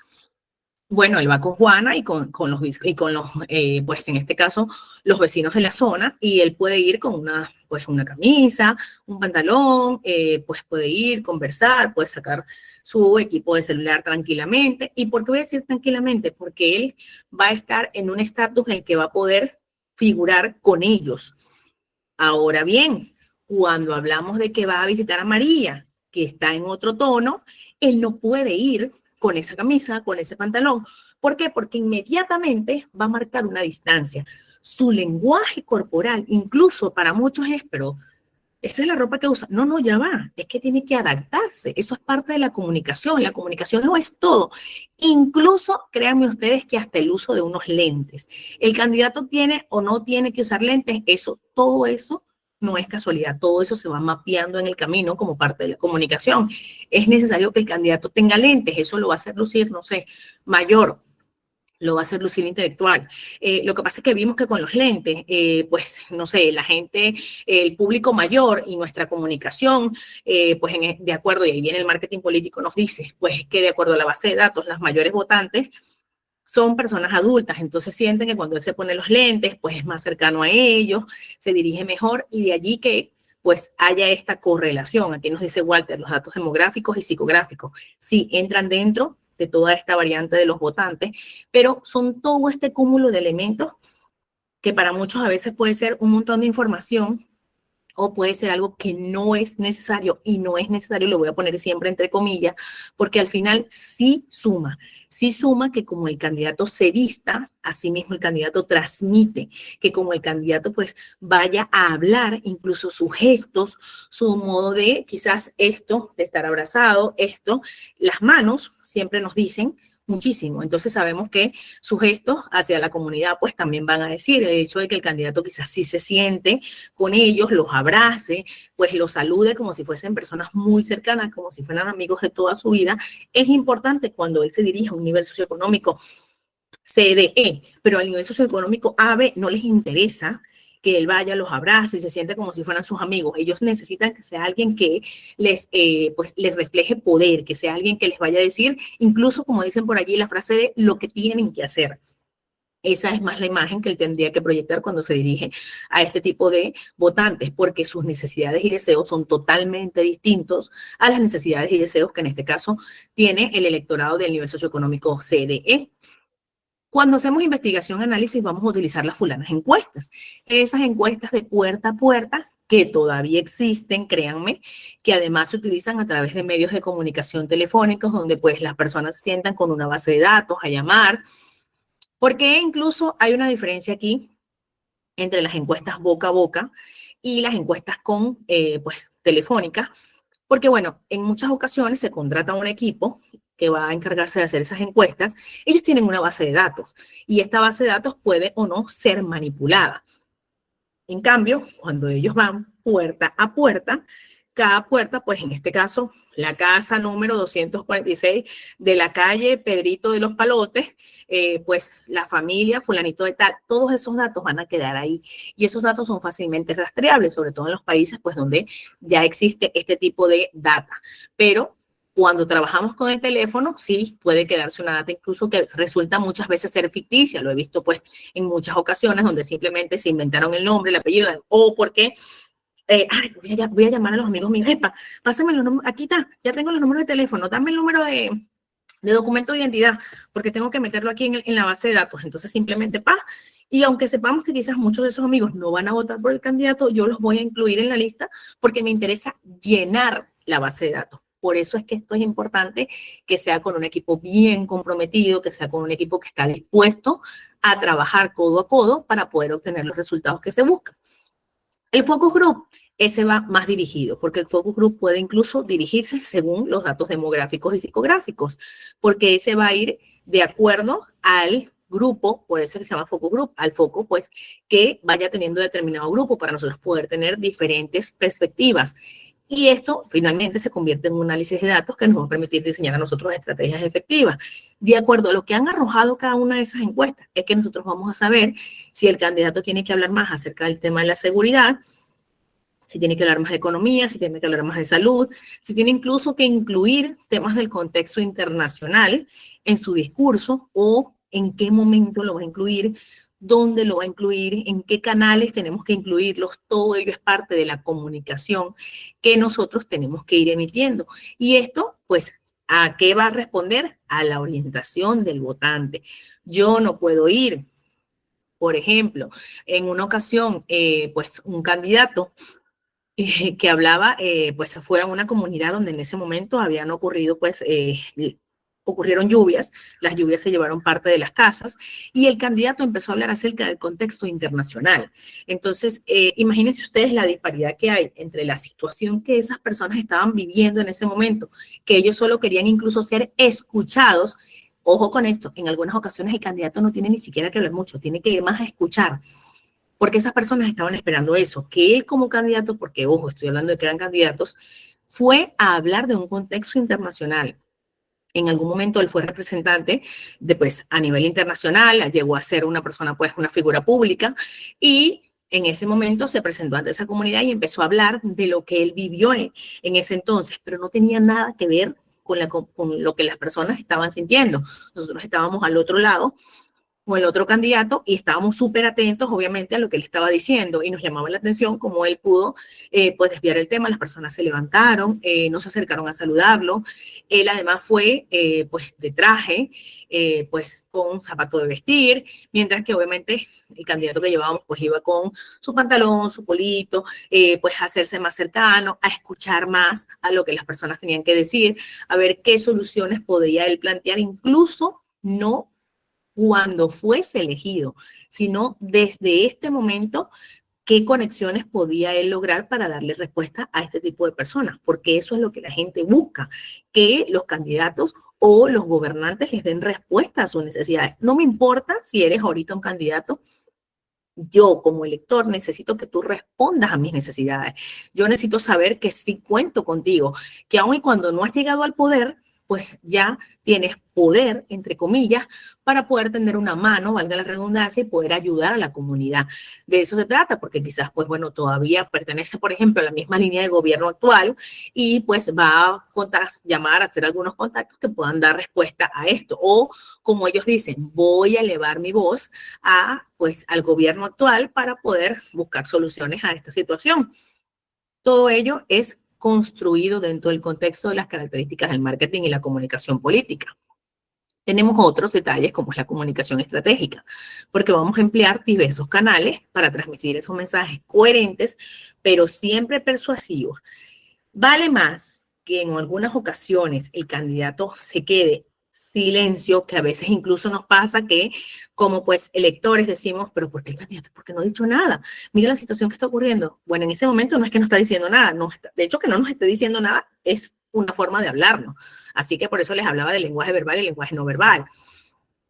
Bueno, él va con Juana y pues en este caso, los vecinos de la zona, y él puede ir con una camisa, un pantalón, pues puede ir, conversar, puede sacar su equipo de celular tranquilamente. ¿Y por qué voy a decir tranquilamente? Porque él va a estar en un estatus en el que va a poder figurar con ellos. Ahora bien, cuando hablamos de que va a visitar a María, que está en otro tono, él no puede ir con esa camisa, con ese pantalón. ¿Por qué? Porque inmediatamente va a marcar una distancia. Su lenguaje corporal, incluso para muchos es, pero esa es la ropa que usa. No, no, ya va. Es que tiene que adaptarse. Eso es parte de la comunicación. La comunicación no es todo. Incluso, créanme ustedes que hasta el uso de unos lentes. El candidato tiene o no tiene que usar lentes. Todo eso no es casualidad. Todo eso se va mapeando en el camino como parte de la comunicación. Es necesario que el candidato tenga lentes. Eso lo va a hacer lucir, no sé, mayor, lo va a hacer lucir intelectual. Lo que pasa es que vimos que con los lentes, pues, no sé, la gente, el público mayor y nuestra comunicación, pues, de acuerdo, y ahí viene el marketing político, nos dice, pues, que de acuerdo a la base de datos, las mayores votantes son personas adultas, entonces sienten que cuando él se pone los lentes, pues, es más cercano a ellos, se dirige mejor, y de allí que pues haya esta correlación. Aquí nos dice Walter, los datos demográficos y psicográficos, sí entran dentro de toda esta variante de los votantes, pero son todo este cúmulo de elementos que para muchos a veces puede ser un montón de información o puede ser algo que no es necesario, y no es necesario, lo voy a poner siempre entre comillas, porque al final sí suma que como el candidato se vista, así mismo el candidato transmite, que como el candidato pues vaya a hablar, incluso sus gestos, su modo de quizás esto, de estar abrazado, esto, las manos siempre nos dicen muchísimo. Entonces sabemos que sus gestos hacia la comunidad pues también van a decir el hecho de que el candidato quizás sí se siente con ellos, los abrace, pues los salude como si fuesen personas muy cercanas, como si fueran amigos de toda su vida. Es importante cuando él se dirige a un nivel socioeconómico CDE, pero al nivel socioeconómico AB no les interesa que él vaya, los abrace y se siente como si fueran sus amigos. Ellos necesitan que sea alguien que pues, les refleje poder, que sea alguien que les vaya a decir, incluso como dicen por allí, la frase de lo que tienen que hacer. Esa es más la imagen que él tendría que proyectar cuando se dirige a este tipo de votantes, porque sus necesidades y deseos son totalmente distintos a las necesidades y deseos que en este caso tiene el electorado del nivel socioeconómico CDE. Cuando hacemos investigación, análisis, vamos a utilizar las fulanas encuestas. Esas encuestas de puerta a puerta, que todavía existen, créanme, que además se utilizan a través de medios de comunicación telefónicos, donde pues las personas se sientan con una base de datos a llamar, porque incluso hay una diferencia aquí entre las encuestas boca a boca y las encuestas con, pues, telefónicas, porque, bueno, en muchas ocasiones se contrata un equipo que va a encargarse de hacer esas encuestas. Ellos tienen una base de datos y esta base de datos puede o no ser manipulada. En cambio, cuando ellos van puerta a puerta, cada puerta, pues en este caso, la casa número 246 de la calle Pedrito de los Palotes, pues la familia fulanito de tal, todos esos datos van a quedar ahí. Y esos datos son fácilmente rastreables, sobre todo en los países pues donde ya existe este tipo de data. Pero cuando trabajamos con el teléfono, sí puede quedarse una data incluso que resulta muchas veces ser ficticia. Lo he visto pues en muchas ocasiones donde simplemente se inventaron el nombre, el apellido, o porque voy a llamar a los amigos míos, epa, pásame los números, aquí está, ya tengo los números de teléfono, dame el número de documento de identidad, porque tengo que meterlo aquí en la base de datos. Entonces simplemente, y aunque sepamos que quizás muchos de esos amigos no van a votar por el candidato, yo los voy a incluir en la lista porque me interesa llenar la base de datos. Por eso es que esto es importante, que sea con un equipo bien comprometido, que sea con un equipo que está dispuesto a trabajar codo a codo para poder obtener los resultados que se buscan. El focus group, ese va más dirigido, porque el focus group puede incluso dirigirse según los datos demográficos y psicográficos, porque ese va a ir de acuerdo al grupo, por eso se llama focus group, al foco, pues, que vaya teniendo determinado grupo para nosotros poder tener diferentes perspectivas. Y esto finalmente se convierte en un análisis de datos que nos va a permitir diseñar a nosotros estrategias efectivas. De acuerdo a lo que han arrojado cada una de esas encuestas, es que nosotros vamos a saber si el candidato tiene que hablar más acerca del tema de la seguridad, si tiene que hablar más de economía, si tiene que hablar más de salud, si tiene incluso que incluir temas del contexto internacional en su discurso o en qué momento lo va a incluir, dónde lo va a incluir, en qué canales tenemos que incluirlos. Todo ello es parte de la comunicación que nosotros tenemos que ir emitiendo. Y esto, pues, ¿a qué va a responder? A la orientación del votante. Yo no puedo ir, por ejemplo, en una ocasión, pues un candidato que hablaba, pues fue a una comunidad donde en ese momento habían ocurrido, pues, ocurrieron lluvias, las lluvias se llevaron parte de las casas y el candidato empezó a hablar acerca del contexto internacional. Entonces, imagínense ustedes la disparidad que hay entre la situación que esas personas estaban viviendo en ese momento, que ellos solo querían incluso ser escuchados. Ojo con esto, en algunas ocasiones el candidato no tiene ni siquiera que hablar mucho, tiene que ir más a escuchar porque esas personas estaban esperando eso, que él como candidato, porque ojo, estoy hablando de que eran candidatos, fue a hablar de un contexto internacional. En algún momento él fue representante de, pues, a nivel internacional, llegó a ser una persona, pues, una figura pública, y en ese momento se presentó ante esa comunidad y empezó a hablar de lo que él vivió en ese entonces, pero no tenía nada que ver con lo que las personas estaban sintiendo. Nosotros estábamos al otro lado o el otro candidato y estábamos súper atentos, obviamente, a lo que él estaba diciendo y nos llamaba la atención cómo él pudo, pues, desviar el tema. Las personas se levantaron, no se acercaron a saludarlo. Él además fue, pues, de traje, pues, con zapato de vestir, mientras que obviamente el candidato que llevábamos, pues, iba con su pantalón, su polito, pues, a hacerse más cercano, a escuchar más a lo que las personas tenían que decir, a ver qué soluciones podía él plantear, incluso no cuando fuese elegido, sino desde este momento, qué conexiones podía él lograr para darle respuesta a este tipo de personas, porque eso es lo que la gente busca, que los candidatos o los gobernantes les den respuesta a sus necesidades. No me importa si eres ahorita un candidato, yo como elector necesito que tú respondas a mis necesidades. Yo necesito saber que sí cuento contigo, que aun y cuando no has llegado al poder, pues ya tienes poder, entre comillas, para poder tender una mano, valga la redundancia, y poder ayudar a la comunidad. De eso se trata, porque quizás, pues bueno, todavía pertenece, por ejemplo, a la misma línea de gobierno actual y pues va a llamar, a hacer algunos contactos que puedan dar respuesta a esto. O, como ellos dicen, voy a elevar mi voz pues, al gobierno actual para poder buscar soluciones a esta situación. Todo ello es construido dentro del contexto de las características del marketing y la comunicación política. Tenemos otros detalles como es la comunicación estratégica, porque vamos a emplear diversos canales para transmitir esos mensajes coherentes, pero siempre persuasivos. Vale más que en algunas ocasiones el candidato se quede silencio, que a veces incluso nos pasa que como pues electores decimos, pero ¿por qué el candidato? ¿Por qué no ha dicho nada? Mira la situación que está ocurriendo. Bueno, en ese momento no es que no está diciendo nada, no está, de hecho que no nos esté diciendo nada es una forma de hablarnos. Así que por eso les hablaba del lenguaje verbal y lenguaje no verbal.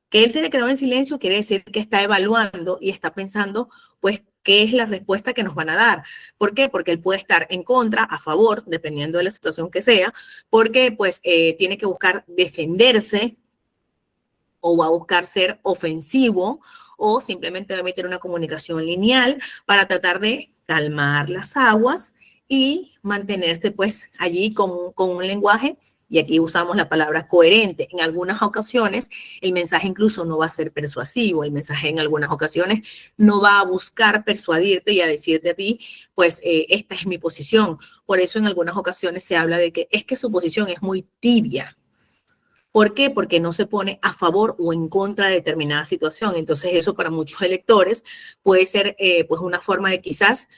Que él se le quedó en silencio quiere decir que está evaluando y está pensando, pues, qué es la respuesta que nos van a dar. ¿Por qué? Porque él puede estar en contra, a favor, dependiendo de la situación que sea, porque, pues, tiene que buscar defenderse o va a buscar ser ofensivo o simplemente va a emitir una comunicación lineal para tratar de calmar las aguas y mantenerse, pues, allí con un lenguaje. Y aquí usamos la palabra coherente. En algunas ocasiones el mensaje incluso no va a ser persuasivo, el mensaje en algunas ocasiones no va a buscar persuadirte y a decirte a ti, pues esta es mi posición. Por eso en algunas ocasiones se habla de que es que su posición es muy tibia. ¿Por qué? Porque no se pone a favor o en contra de determinada situación. Entonces eso para muchos electores puede ser pues una forma de quizás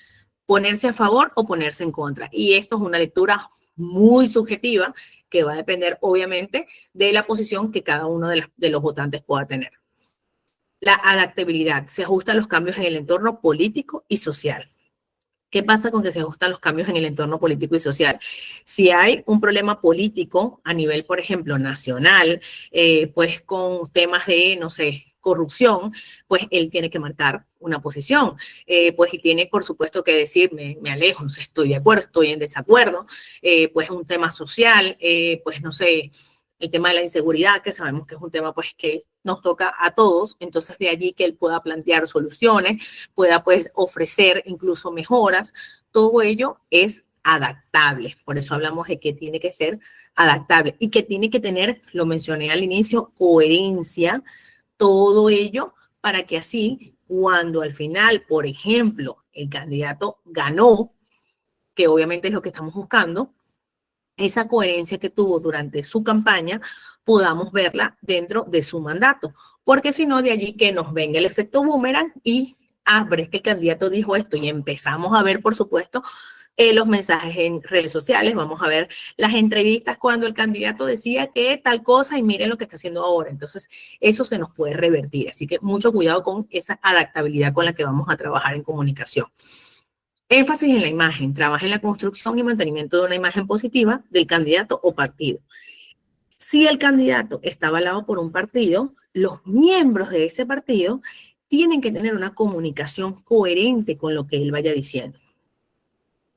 ponerse a favor o ponerse en contra. Y esto es una lectura muy subjetiva que va a depender obviamente de la posición que cada uno de los votantes pueda tener. La adaptabilidad se ajusta a los cambios en el entorno político y social. ¿Qué pasa con que se ajustan los cambios en el entorno político y social? Si hay un problema político a nivel, por ejemplo, nacional, pues con temas de, no sé, corrupción, pues él tiene que marcar una posición. Pues y tiene, por supuesto, que decir, me alejo, no sé, estoy de acuerdo, estoy en desacuerdo, pues un tema social, pues no sé, el tema de la inseguridad, que sabemos que es un tema pues que nos toca a todos, entonces de allí que él pueda plantear soluciones, pueda pues ofrecer incluso mejoras, todo ello es adaptable, por eso hablamos de que tiene que ser adaptable y que tiene que tener, lo mencioné al inicio, coherencia, todo ello para que así, cuando al final, por ejemplo, el candidato ganó, que obviamente es lo que estamos buscando, esa coherencia que tuvo durante su campaña, podamos verla dentro de su mandato. Porque si no, de allí que nos venga el efecto boomerang y, pero es que el candidato dijo esto y empezamos a ver, por supuesto, los mensajes en redes sociales, vamos a ver las entrevistas cuando el candidato decía que tal cosa y miren lo que está haciendo ahora. Entonces, eso se nos puede revertir. Así que mucho cuidado con esa adaptabilidad con la que vamos a trabajar en comunicación. Énfasis en la imagen. Trabaja en la construcción y mantenimiento de una imagen positiva del candidato o partido. Si el candidato está avalado por un partido, los miembros de ese partido tienen que tener una comunicación coherente con lo que él vaya diciendo.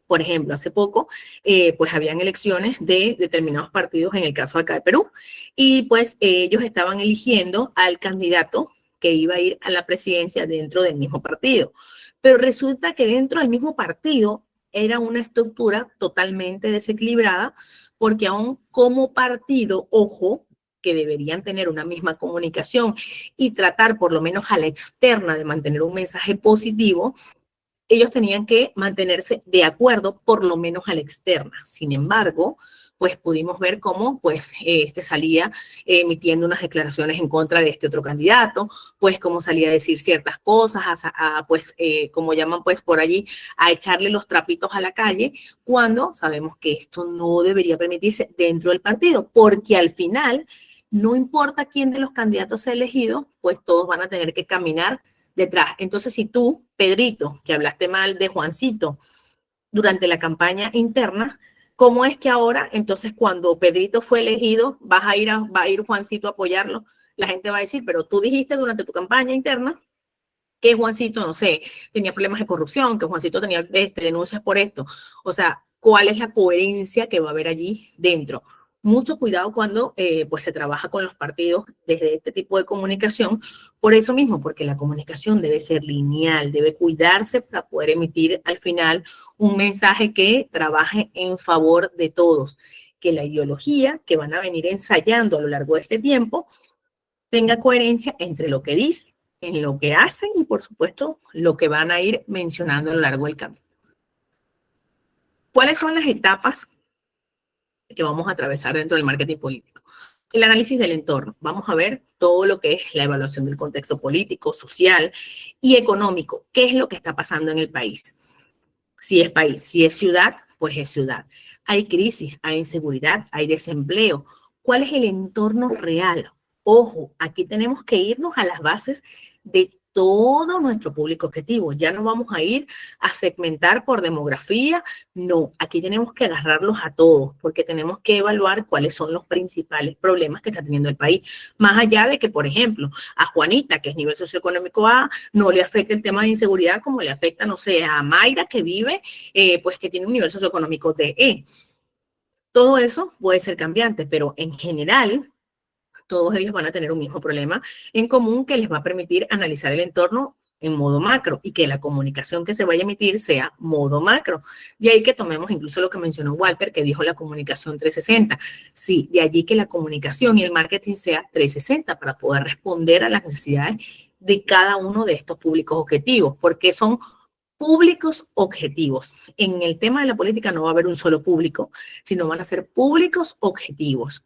Por ejemplo, hace poco, pues habían elecciones de determinados partidos, en el caso acá de Perú, y pues ellos estaban eligiendo al candidato que iba a ir a la presidencia dentro del mismo partido. Pero resulta que dentro del mismo partido era una estructura totalmente desequilibrada, porque aún como partido, ojo, que deberían tener una misma comunicación y tratar por lo menos a la externa de mantener un mensaje positivo, ellos tenían que mantenerse de acuerdo por lo menos a la externa. Sin embargo, pues pudimos ver cómo pues salía emitiendo unas declaraciones en contra de este otro candidato, pues cómo salía a decir ciertas cosas, pues como llaman pues por allí, a echarle los trapitos a la calle, cuando sabemos que esto no debería permitirse dentro del partido, porque al final no importa quién de los candidatos sea elegido, pues todos van a tener que caminar detrás. Entonces, si tú, Pedrito, que hablaste mal de Juancito durante la campaña interna, ¿cómo es que ahora, entonces, cuando Pedrito fue elegido, va a ir Juancito a apoyarlo? La gente va a decir, pero tú dijiste durante tu campaña interna que Juancito, no sé, tenía problemas de corrupción, que Juancito tenía denuncias por esto. O sea, ¿cuál es la coherencia que va a haber allí dentro? Mucho cuidado cuando pues se trabaja con los partidos desde este tipo de comunicación, por eso mismo, porque la comunicación debe ser lineal, debe cuidarse para poder emitir al final un mensaje que trabaje en favor de todos, que la ideología que van a venir ensayando a lo largo de este tiempo tenga coherencia entre lo que dice, en lo que hacen y, por supuesto, lo que van a ir mencionando a lo largo del camino. ¿Cuáles son las etapas que vamos a atravesar dentro del marketing político? El análisis del entorno. Vamos a ver todo lo que es la evaluación del contexto político, social y económico. ¿Qué es lo que está pasando en el país? Si es país, si es ciudad, pues es ciudad. Hay crisis, hay inseguridad, hay desempleo. ¿Cuál es el entorno real? Ojo, aquí tenemos que irnos a las bases de todo nuestro público objetivo. Ya no vamos a ir a segmentar por demografía. No, aquí tenemos que agarrarlos a todos porque tenemos que evaluar cuáles son los principales problemas que está teniendo el país. Más allá de que, por ejemplo, a Juanita, que es nivel socioeconómico A, no le afecta el tema de inseguridad como le afecta, no sé, a Mayra, que vive, pues que tiene un nivel socioeconómico de E. Todo eso puede ser cambiante, pero en general todos ellos van a tener un mismo problema en común que les va a permitir analizar el entorno en modo macro y que la comunicación que se vaya a emitir sea modo macro. De ahí que tomemos incluso lo que mencionó Walter, que dijo la comunicación 360. Sí, de allí que la comunicación y el marketing sea 360 para poder responder a las necesidades de cada uno de estos públicos objetivos, porque son públicos objetivos. En el tema de la política no va a haber un solo público, sino van a ser públicos objetivos.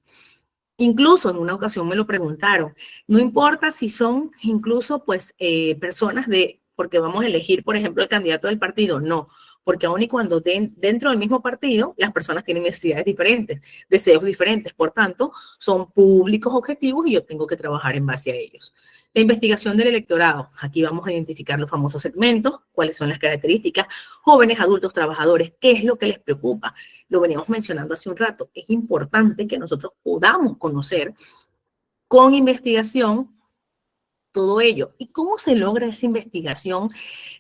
Incluso en una ocasión me lo preguntaron, no importa si son incluso pues personas porque vamos a elegir por ejemplo el candidato del partido, no, porque aun y cuando dentro del mismo partido las personas tienen necesidades diferentes, deseos diferentes, por tanto son públicos objetivos y yo tengo que trabajar en base a ellos. La investigación del electorado, aquí vamos a identificar los famosos segmentos, cuáles son las características, jóvenes, adultos, trabajadores, qué es lo que les preocupa. Lo veníamos mencionando hace un rato, es importante que nosotros podamos conocer con investigación todo ello. ¿Y cómo se logra esa investigación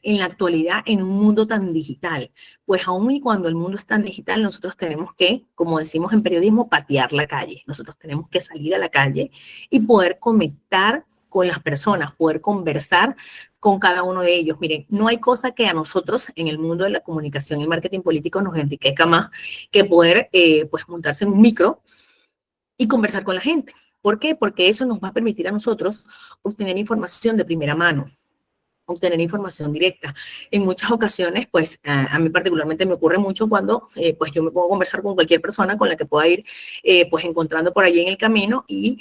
en la actualidad en un mundo tan digital? Pues aún y cuando el mundo es tan digital, nosotros tenemos que, como decimos en periodismo, patear la calle. Nosotros tenemos que salir a la calle y poder conectar con las personas, poder conversar con cada uno de ellos. Miren, no hay cosa que a nosotros en el mundo de la comunicación y el marketing político nos enriquezca más que poder pues montarse en un micro y conversar con la gente. ¿Por qué? Porque eso nos va a permitir a nosotros obtener información de primera mano, obtener información directa. En muchas ocasiones, pues a mí particularmente me ocurre mucho cuando pues yo me puedo conversar con cualquier persona con la que pueda ir pues encontrando por allí en el camino y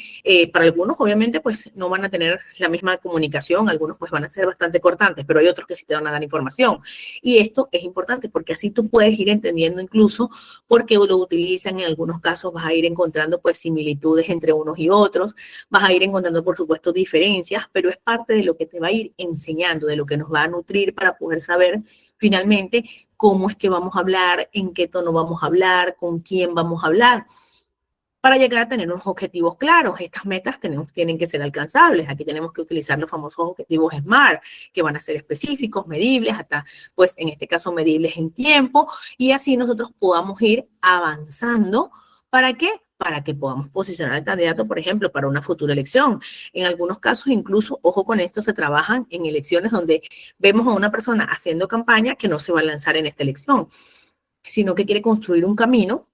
para algunos obviamente pues no van a tener la misma comunicación, algunos pues van a ser bastante cortantes, pero hay otros que sí te van a dar información. Y esto es importante porque así tú puedes ir entendiendo incluso por qué lo utilizan. En algunos casos vas a ir encontrando pues similitudes entre unos y otros, vas a ir encontrando por supuesto diferencias, pero es parte de lo que te va a ir enseñando, de lo que nos va a nutrir para poder saber finalmente cómo es que vamos a hablar, en qué tono vamos a hablar, con quién vamos a hablar, para llegar a tener unos objetivos claros. Estas metas tienen que ser alcanzables. Aquí tenemos que utilizar los famosos objetivos SMART, que van a ser específicos, medibles, hasta, pues, en este caso, medibles en tiempo, y así nosotros podamos ir avanzando. ¿Para qué? Para que podamos posicionar al candidato, por ejemplo, para una futura elección. En algunos casos, incluso, ojo con esto, se trabajan en elecciones donde vemos a una persona haciendo campaña que no se va a lanzar en esta elección, sino que quiere construir un camino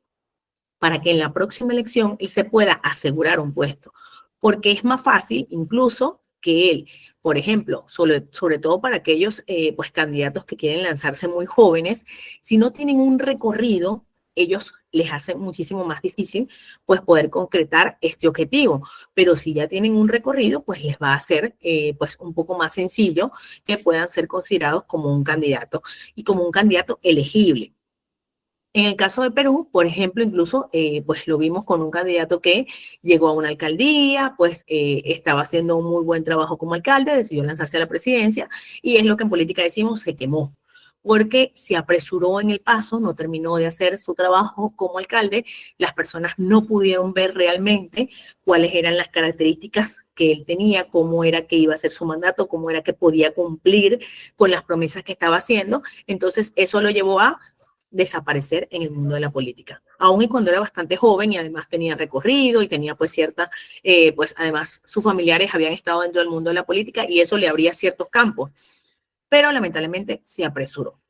para que en la próxima elección él se pueda asegurar un puesto, porque es más fácil incluso que él, por ejemplo, sobre todo para aquellos pues candidatos que quieren lanzarse muy jóvenes, si no tienen un recorrido, ellos les hacen muchísimo más difícil pues poder concretar este objetivo, pero si ya tienen un recorrido, pues les va a ser pues un poco más sencillo que puedan ser considerados como un candidato y como un candidato elegible. En el caso de Perú, por ejemplo, incluso pues lo vimos con un candidato que llegó a una alcaldía, pues estaba haciendo un muy buen trabajo como alcalde, decidió lanzarse a la presidencia y es lo que en política decimos, se quemó, porque se apresuró en el paso, no terminó de hacer su trabajo como alcalde, las personas no pudieron ver realmente cuáles eran las características que él tenía, cómo era que iba a ser su mandato, cómo era que podía cumplir con las promesas que estaba haciendo. Entonces eso lo llevó a desaparecer en el mundo de la política, aún y cuando era bastante joven y además tenía recorrido y tenía pues cierta, pues además sus familiares habían estado dentro del mundo de la política y eso le abría ciertos campos, pero lamentablemente se apresuró.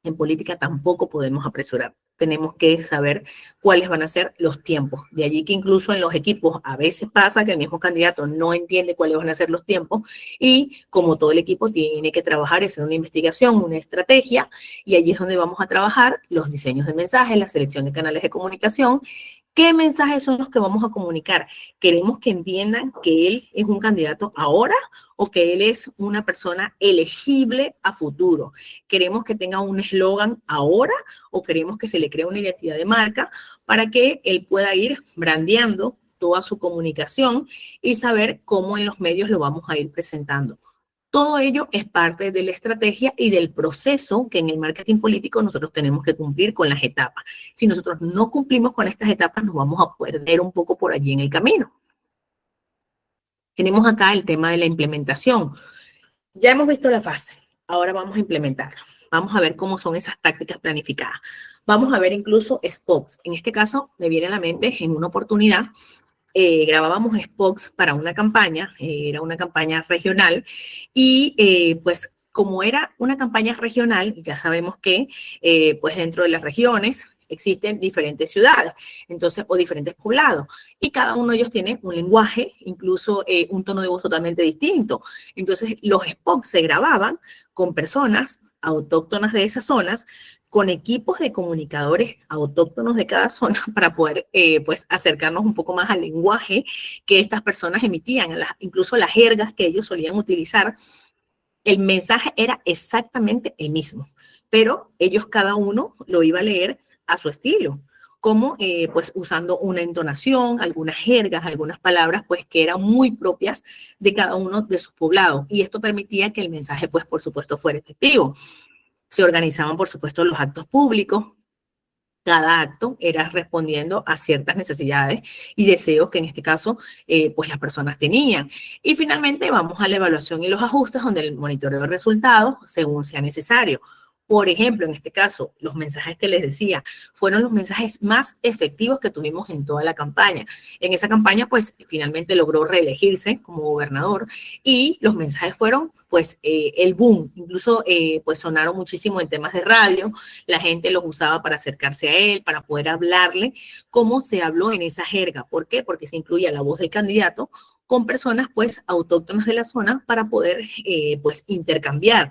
En política tampoco podemos apresurar. Tenemos que saber cuáles van a ser los tiempos. De allí que incluso en los equipos a veces pasa que el mismo candidato no entiende cuáles van a ser los tiempos y como todo el equipo tiene que trabajar, hacer una investigación, una estrategia, y allí es donde vamos a trabajar los diseños de mensajes, la selección de canales de comunicación. ¿Qué mensajes son los que vamos a comunicar? ¿Queremos que entiendan que él es un candidato ahora o que él es una persona elegible a futuro? ¿Queremos que tenga un eslogan ahora o queremos que se le cree una identidad de marca para que él pueda ir brandeando toda su comunicación y saber cómo en los medios lo vamos a ir presentando? Todo ello es parte de la estrategia y del proceso que en el marketing político nosotros tenemos que cumplir con las etapas. Si nosotros no cumplimos con estas etapas, nos vamos a perder un poco por allí en el camino. Tenemos acá el tema de la implementación. Ya hemos visto la fase, ahora vamos a implementar. Vamos a ver cómo son esas tácticas planificadas. Vamos a ver incluso spots. En este caso, me viene a la mente en una oportunidad grabábamos spots para una campaña, era una campaña regional, y pues como era una campaña regional, ya sabemos que pues dentro de las regiones existen diferentes ciudades, entonces, o diferentes poblados, y cada uno de ellos tiene un lenguaje, incluso un tono de voz totalmente distinto. Entonces, los spots se grababan con personas autóctonas de esas zonas, con equipos de comunicadores autóctonos de cada zona para poder pues acercarnos un poco más al lenguaje que estas personas emitían, incluso las jergas que ellos solían utilizar. El mensaje era exactamente el mismo, pero ellos cada uno lo iba a leer a su estilo, como pues usando una entonación, algunas jergas, algunas palabras pues que eran muy propias de cada uno de sus poblados, y esto permitía que el mensaje pues por supuesto fuera efectivo. Se organizaban, por supuesto, los actos públicos, Cada acto era respondiendo a ciertas necesidades y deseos que en este caso pues las personas tenían. Y finalmente vamos a la evaluación y los ajustes donde el monitoreo de resultados según sea necesario. Por ejemplo, en este caso, los mensajes que les decía fueron los mensajes más efectivos que tuvimos en toda la campaña. En esa campaña, pues, finalmente logró reelegirse como gobernador y los mensajes fueron, pues, el boom. Incluso, pues, sonaron muchísimo en temas de radio. La gente los usaba para acercarse a él, para poder hablarle, como se habló en esa jerga. ¿Por qué? Porque se incluía la voz del candidato con personas, pues, autóctonas de la zona para poder, pues, intercambiar.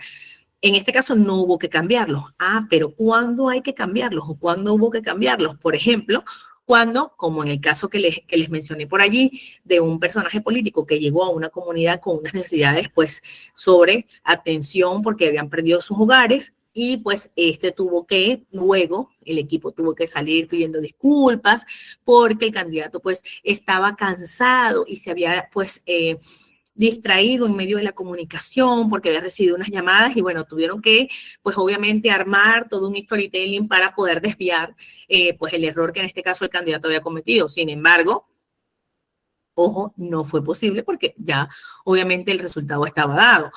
En este caso no hubo que cambiarlos. Ah, pero ¿cuándo hay que cambiarlos o cuándo hubo que cambiarlos? Por ejemplo, cuando, como en el caso que les mencioné por allí, de un personaje político que llegó a una comunidad con unas necesidades, pues, sobre atención porque habían perdido sus hogares y pues tuvo que, luego el equipo tuvo que salir pidiendo disculpas porque el candidato pues estaba cansado y se había pues distraído en medio de la comunicación porque había recibido unas llamadas y bueno, tuvieron que pues obviamente armar todo un storytelling para poder desviar pues el error que en este caso el candidato había cometido. Sin embargo, ojo, no fue posible porque ya obviamente el resultado estaba dado.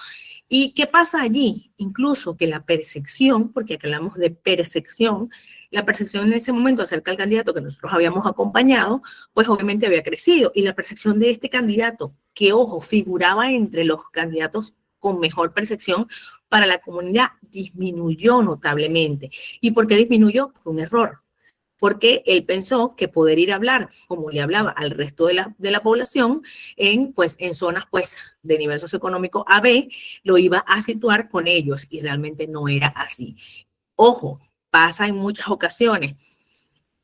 ¿Y qué pasa allí? Incluso que la percepción, porque aquí hablamos de percepción, la percepción en ese momento acerca del candidato que nosotros habíamos acompañado, pues obviamente había crecido. Y la percepción de este candidato, que ojo, figuraba entre los candidatos con mejor percepción para la comunidad, disminuyó notablemente. ¿Y por qué disminuyó? Por un error, porque él pensó que poder ir a hablar como le hablaba al resto de la población pues, en zonas pues, de nivel socioeconómico A, B, lo iba a situar con ellos y realmente no era así. Ojo, pasa en muchas ocasiones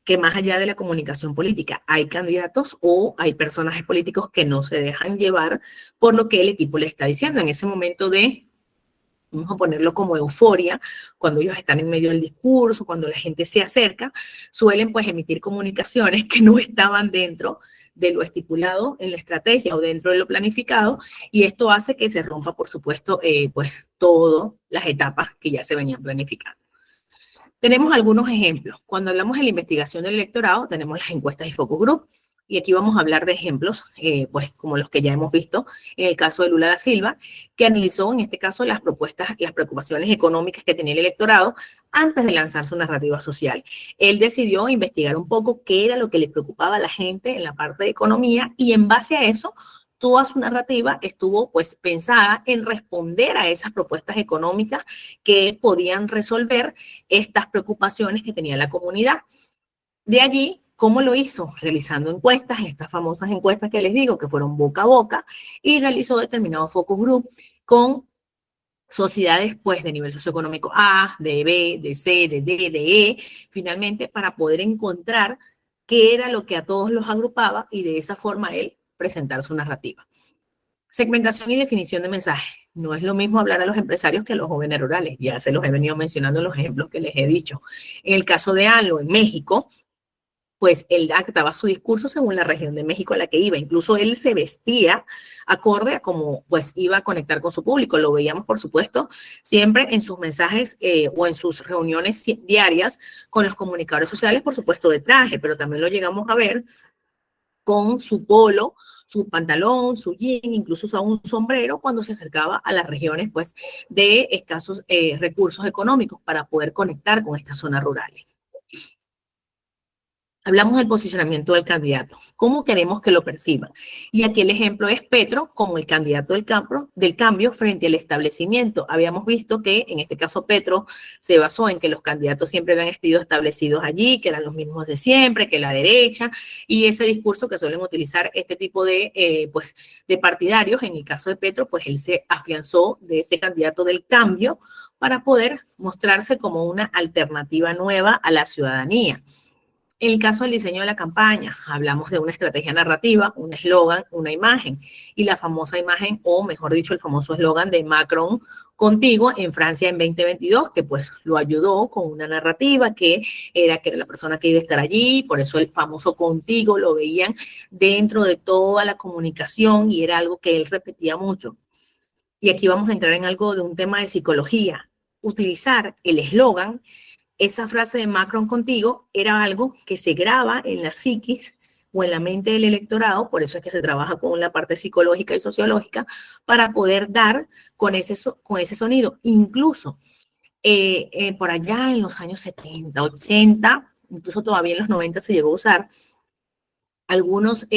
que más allá de la comunicación política, hay candidatos o hay personajes políticos que no se dejan llevar por lo que el equipo le está diciendo en ese momento de, vamos a ponerlo como euforia, cuando ellos están en medio del discurso, cuando la gente se acerca, suelen pues emitir comunicaciones que no estaban dentro de lo estipulado en la estrategia o dentro de lo planificado, y esto hace que se rompa, por supuesto, pues todas las etapas que ya se venían planificando. Tenemos algunos ejemplos. Cuando hablamos de la investigación del electorado, tenemos las encuestas y focus group. Y aquí vamos a hablar de ejemplos, pues como los que ya hemos visto en el caso de Lula da Silva, que analizó en este caso las propuestas, las preocupaciones económicas que tenía el electorado antes de lanzar su narrativa social. Él decidió investigar un poco qué era lo que le preocupaba a la gente en la parte de economía y en base a eso toda su narrativa estuvo pues pensada en responder a esas propuestas económicas que podían resolver estas preocupaciones que tenía la comunidad. De allí, ¿cómo lo hizo? Realizando encuestas, estas famosas encuestas que les digo, que fueron boca a boca, y realizó determinado focus group con sociedades pues de nivel socioeconómico A, de B, de C, de D, de E, finalmente para poder encontrar qué era lo que a todos los agrupaba y de esa forma él presentar su narrativa. Segmentación y definición de mensaje. No es lo mismo hablar a los empresarios que a los jóvenes rurales. Ya se los he venido mencionando en los ejemplos que les he dicho. En el caso de ALO, en México, pues él adaptaba su discurso según la región de México a la que iba. Incluso él se vestía acorde a cómo pues iba a conectar con su público. Lo veíamos, por supuesto, siempre en sus mensajes o en sus reuniones diarias con los comunicadores sociales, por supuesto, de traje, pero también lo llegamos a ver con su polo, su pantalón, su jean, incluso usaba un sombrero cuando se acercaba a las regiones pues, de escasos recursos económicos para poder conectar con estas zonas rurales. Hablamos del posicionamiento del candidato. ¿Cómo queremos que lo perciban? Y aquí el ejemplo es Petro como el candidato del cambio frente al establecimiento. Habíamos visto que en este caso Petro se basó en que los candidatos siempre habían sido establecidos allí, que eran los mismos de siempre, que la derecha, y ese discurso que suelen utilizar este tipo pues, de partidarios. En el caso de Petro, pues él se afianzó de ese candidato del cambio para poder mostrarse como una alternativa nueva a la ciudadanía. En el caso del diseño de la campaña, hablamos de una estrategia narrativa, un eslogan, una imagen. Y la famosa imagen, o mejor dicho, el famoso eslogan de Macron contigo en Francia en 2022, que pues lo ayudó con una narrativa que era la persona que iba a estar allí, por eso el famoso contigo lo veían dentro de toda la comunicación y era algo que él repetía mucho. Y aquí vamos a entrar en algo de un tema de psicología. Utilizar el eslogan esa frase de Macron contigo era algo que se graba en la psiquis o en la mente del electorado, por eso es que se trabaja con la parte psicológica y sociológica, para poder dar con ese sonido. Incluso por allá en los años 70, 80, incluso todavía en los 90 se llegó a usar, algunos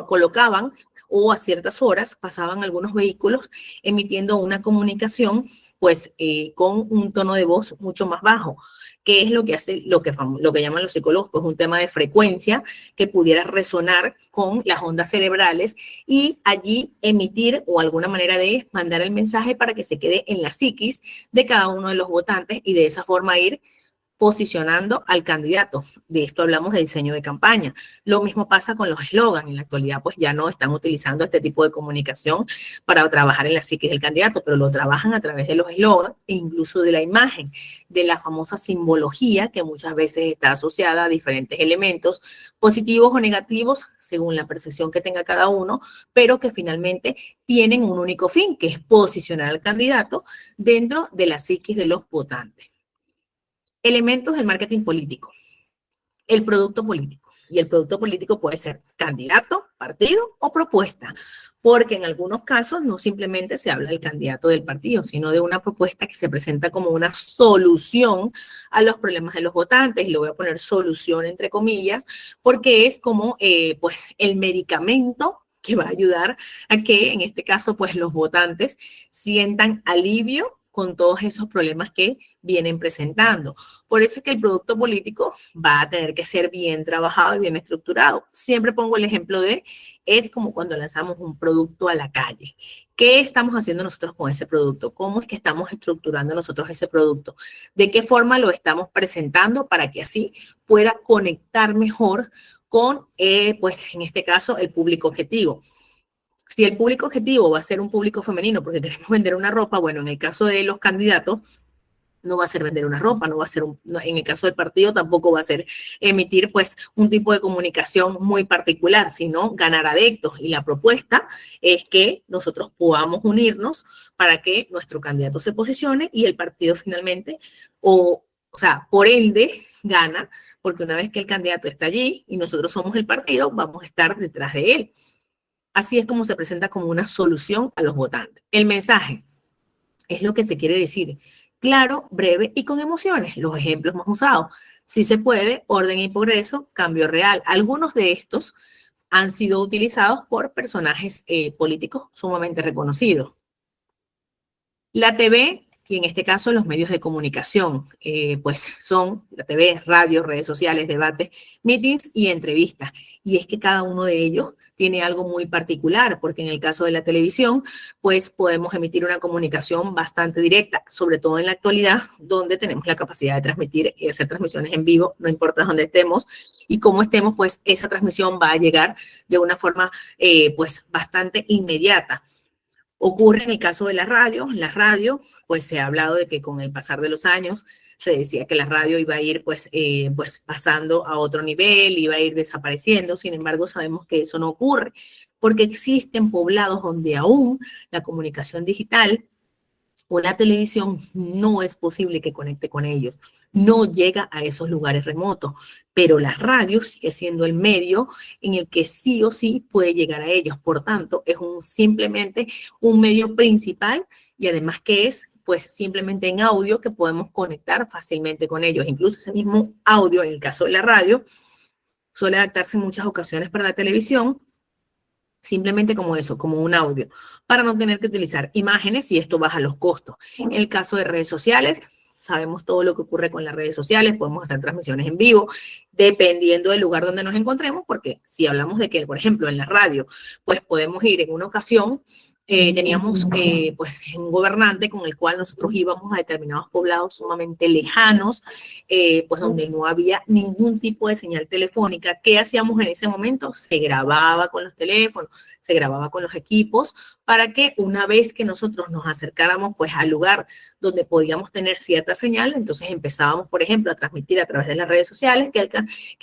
colocaban o a ciertas horas pasaban algunos vehículos emitiendo una comunicación con un tono de voz mucho más bajo, que es lo que hace, lo que llaman los psicólogos, pues un tema de frecuencia que pudiera resonar con las ondas cerebrales y allí emitir o alguna manera de mandar el mensaje para que se quede en la psiquis de cada uno de los votantes y de esa forma ir posicionando al candidato. De esto hablamos de diseño de campaña. Lo mismo pasa con los eslogans. En la actualidad, pues ya no están utilizando este tipo de comunicación para trabajar en la psiquis del candidato, pero lo trabajan a través de los eslogans e incluso de la imagen, de la famosa simbología que muchas veces está asociada a diferentes elementos positivos o negativos según la percepción que tenga cada uno, pero que finalmente tienen un único fin, que es posicionar al candidato dentro de la psiquis de los votantes. Elementos del marketing político. El producto político. Y el producto político puede ser candidato, partido o propuesta, porque en algunos casos no simplemente se habla del candidato del partido, sino de una propuesta que se presenta como una solución a los problemas de los votantes. Y le voy a poner solución entre comillas, porque es como el medicamento que va a ayudar a que en este caso pues los votantes sientan alivio con todos esos problemas que vienen presentando. Por eso es que el producto político va a tener que ser bien trabajado y bien estructurado. Siempre pongo el ejemplo es como cuando lanzamos un producto a la calle. ¿Qué estamos haciendo nosotros con ese producto? ¿Cómo es que estamos estructurando nosotros ese producto? ¿De qué forma lo estamos presentando para que así pueda conectar mejor con, en este caso, el público objetivo? Si el público objetivo va a ser un público femenino porque queremos vender una ropa, bueno, en el caso de los candidatos, no va a ser vender una ropa, no va a ser, en el caso del partido tampoco va a ser emitir un tipo de comunicación muy particular, sino ganar adeptos. Y la propuesta es que nosotros podamos unirnos para que nuestro candidato se posicione y el partido finalmente, o sea, por ende, gana, porque una vez que el candidato está allí y nosotros somos el partido, vamos a estar detrás de él. Así es como se presenta como una solución a los votantes. El mensaje es lo que se quiere decir. Claro, breve y con emociones. Los ejemplos más usados. Si se puede, orden y progreso, cambio real. Algunos de estos han sido utilizados por personajes políticos sumamente reconocidos. La TV, y en este caso los medios de comunicación, son la TV, radio, redes sociales, debates, meetings y entrevistas. Y es que cada uno de ellos tiene algo muy particular, porque en el caso de la televisión, pues podemos emitir una comunicación bastante directa, sobre todo en la actualidad, donde tenemos la capacidad de transmitir y hacer transmisiones en vivo, no importa dónde estemos y cómo estemos, pues esa transmisión va a llegar de una forma bastante inmediata. Ocurre en el caso de la radio. La radio, pues se ha hablado de que con el pasar de los años se decía que la radio iba a ir pasando a otro nivel, iba a ir desapareciendo. Sin embargo, sabemos que eso no ocurre porque existen poblados donde aún la comunicación digital o la televisión no es posible que conecte con ellos, no llega a esos lugares remotos, pero la radio sigue siendo el medio en el que sí o sí puede llegar a ellos. Por tanto, es simplemente un medio principal y además que es simplemente en audio que podemos conectar fácilmente con ellos. Incluso ese mismo audio, en el caso de la radio, suele adaptarse en muchas ocasiones para la televisión, simplemente como eso, como un audio, para no tener que utilizar imágenes y esto baja los costos. En el caso de redes sociales, sabemos todo lo que ocurre con las redes sociales, podemos hacer transmisiones en vivo, dependiendo del lugar donde nos encontremos, porque si hablamos de que, por ejemplo, en la radio, pues podemos ir en una ocasión, teníamos un gobernante con el cual nosotros íbamos a determinados poblados sumamente lejanos, donde no había ningún tipo de señal telefónica. ¿Qué hacíamos en ese momento? Se grababa con los teléfonos, se grababa con los equipos para que una vez que nosotros nos acercáramos pues al lugar donde podíamos tener cierta señal, entonces empezábamos, por ejemplo, a transmitir a través de las redes sociales que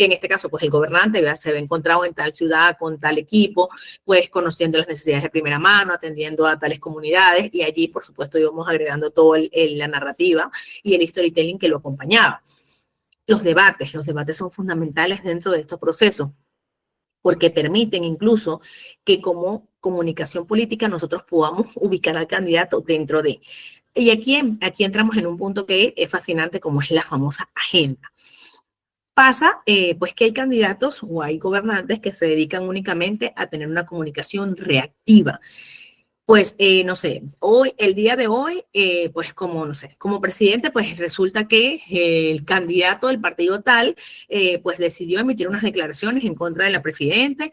en este caso pues el gobernante se había encontrado en tal ciudad con tal equipo, pues conociendo las necesidades de primera mano, atendiendo a tales comunidades, y allí por supuesto íbamos agregando toda la narrativa y el storytelling que lo acompañaba. Los debates son fundamentales dentro de estos procesos, porque permiten incluso que como comunicación política nosotros podamos ubicar al candidato dentro de. Y aquí entramos en un punto que es fascinante, como es la famosa agenda. Pasa pues que hay candidatos o hay gobernantes que se dedican únicamente a tener una comunicación reactiva. Pues, no sé, el día de hoy, pues como, no sé, como presidente, pues resulta que el candidato del partido tal, pues decidió emitir unas declaraciones en contra de la presidenta,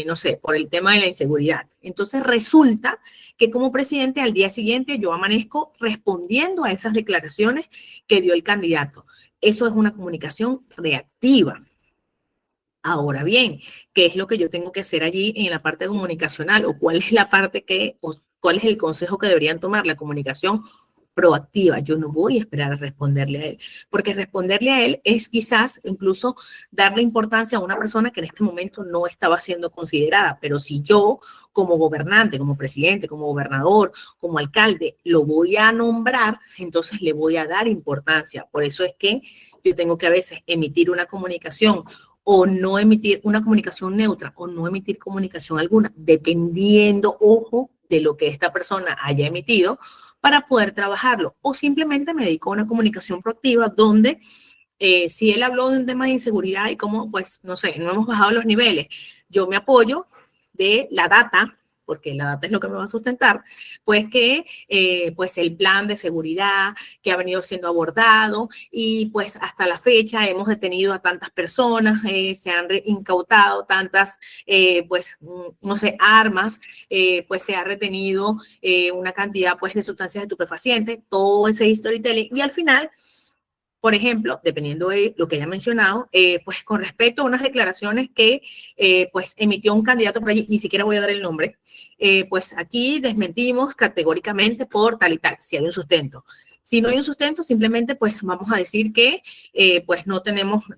no sé, por el tema de la inseguridad. Entonces resulta que como presidente al día siguiente yo amanezco respondiendo a esas declaraciones que dio el candidato. Eso es una comunicación reactiva. Ahora bien, ¿qué es lo que yo tengo que hacer allí en la parte comunicacional? ¿O cuál es la parte cuál es el consejo que deberían tomar? La comunicación proactiva. Yo no voy a esperar a responderle a él, porque responderle a él es quizás incluso darle importancia a una persona que en este momento no estaba siendo considerada. Pero si yo, como gobernante, como presidente, como gobernador, como alcalde, lo voy a nombrar, entonces le voy a dar importancia. Por eso es que yo tengo que a veces emitir una comunicación o no emitir una comunicación neutra o no emitir comunicación alguna, dependiendo, ojo, de lo que esta persona haya emitido para poder trabajarlo. O simplemente me dedico a una comunicación proactiva donde si él habló de un tema de inseguridad y cómo, pues, no sé, no hemos bajado los niveles, yo me apoyo de la data, porque la data es lo que me va a sustentar, pues que pues el plan de seguridad que ha venido siendo abordado y pues hasta la fecha hemos detenido a tantas personas, se han incautado tantas, pues, no sé, armas, pues se ha retenido una cantidad pues de sustancias estupefacientes, todo ese storytelling y al final por ejemplo, dependiendo de lo que haya mencionado, pues con respecto a unas declaraciones que pues emitió un candidato por allí, ni siquiera voy a dar el nombre, pues aquí desmentimos categóricamente por tal y tal, si hay un sustento. Si no hay un sustento, simplemente pues vamos a decir que pues no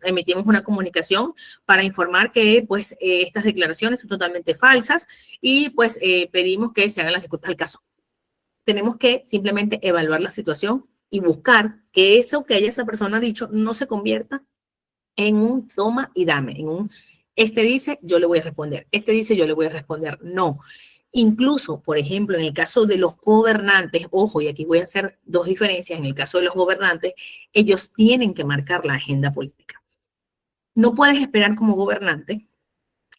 emitimos una comunicación para informar que pues estas declaraciones son totalmente falsas y pues pedimos que se hagan las disculpas al caso. Tenemos que simplemente evaluar la situación y buscar que eso que haya esa persona dicho no se convierta en un toma y dame, en un, este dice, yo le voy a responder, este dice, yo le voy a responder. No. Incluso, por ejemplo, en el caso de los gobernantes, ojo, y aquí voy a hacer dos diferencias, en el caso de los gobernantes, ellos tienen que marcar la agenda política. No puedes esperar como gobernante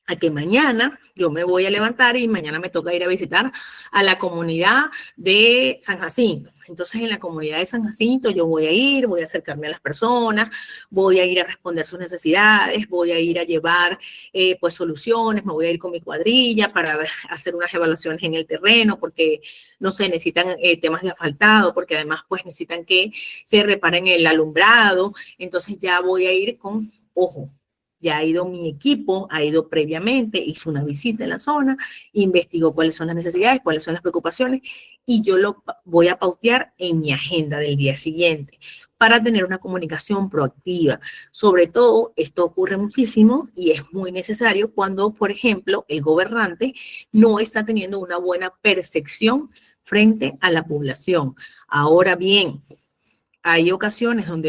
a que mañana yo me voy a levantar y mañana me toca ir a visitar a la comunidad de San Jacinto. Entonces, en la comunidad de San Jacinto yo voy a ir, voy a acercarme a las personas, voy a ir a responder sus necesidades, voy a ir a llevar pues soluciones, me voy a ir con mi cuadrilla para hacer unas evaluaciones en el terreno, porque, no sé, necesitan temas de asfaltado, porque además pues necesitan que se reparen el alumbrado. Entonces ya voy a ir con, ojo, ya ha ido mi equipo, ha ido previamente, hizo una visita en la zona, investigó cuáles son las necesidades, cuáles son las preocupaciones y yo lo voy a pautear en mi agenda del día siguiente para tener una comunicación proactiva. Sobre todo, esto ocurre muchísimo y es muy necesario cuando, por ejemplo, el gobernante no está teniendo una buena percepción frente a la población. Ahora bien, hay ocasiones donde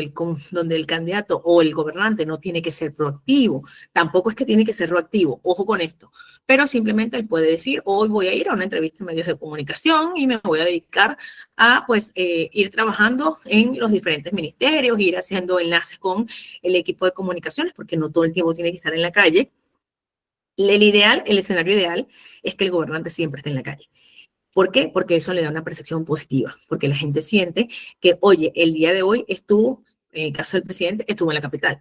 el candidato o el gobernante no tiene que ser proactivo, tampoco es que tiene que ser proactivo, ojo con esto, pero simplemente él puede decir, hoy voy a ir a una entrevista en medios de comunicación y me voy a dedicar a pues ir trabajando en los diferentes ministerios, ir haciendo enlaces con el equipo de comunicaciones, porque no todo el tiempo tiene que estar en la calle. El escenario ideal es que el gobernante siempre esté en la calle. ¿Por qué? Porque eso le da una percepción positiva, porque la gente siente que, oye, el día de hoy estuvo, en el caso del presidente, estuvo en la capital.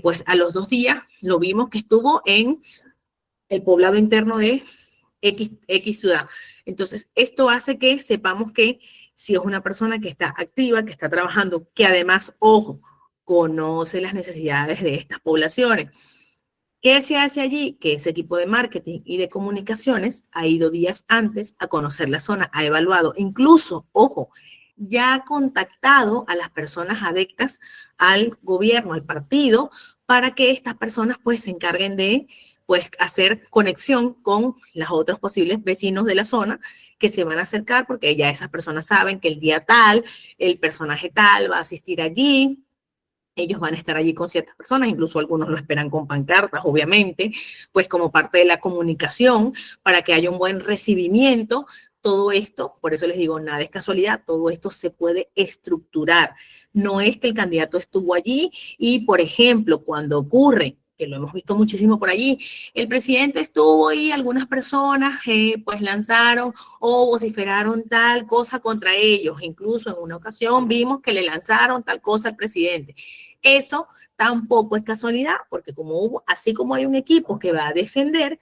Pues a los 2 días lo vimos que estuvo en el poblado interno de X ciudad. Entonces, esto hace que sepamos que si es una persona que está activa, que está trabajando, que además, ojo, conoce las necesidades de estas poblaciones. ¿Qué se hace allí? Que ese equipo de marketing y de comunicaciones ha ido días antes a conocer la zona, ha evaluado, incluso, ojo, ya ha contactado a las personas adectas al gobierno, al partido, para que estas personas pues se encarguen de pues hacer conexión con los otros posibles vecinos de la zona que se van a acercar, porque ya esas personas saben que el día tal, el personaje tal va a asistir allí. Ellos van a estar allí con ciertas personas, incluso algunos lo esperan con pancartas, obviamente, pues como parte de la comunicación, para que haya un buen recibimiento. Todo esto, por eso les digo, nada es casualidad, todo esto se puede estructurar. No es que el candidato estuvo allí y, por ejemplo, cuando ocurre, que lo hemos visto muchísimo por allí, el presidente estuvo y algunas personas pues lanzaron o vociferaron tal cosa contra ellos. Incluso en una ocasión vimos que le lanzaron tal cosa al presidente. Eso tampoco es casualidad, porque así como hay un equipo que va a defender,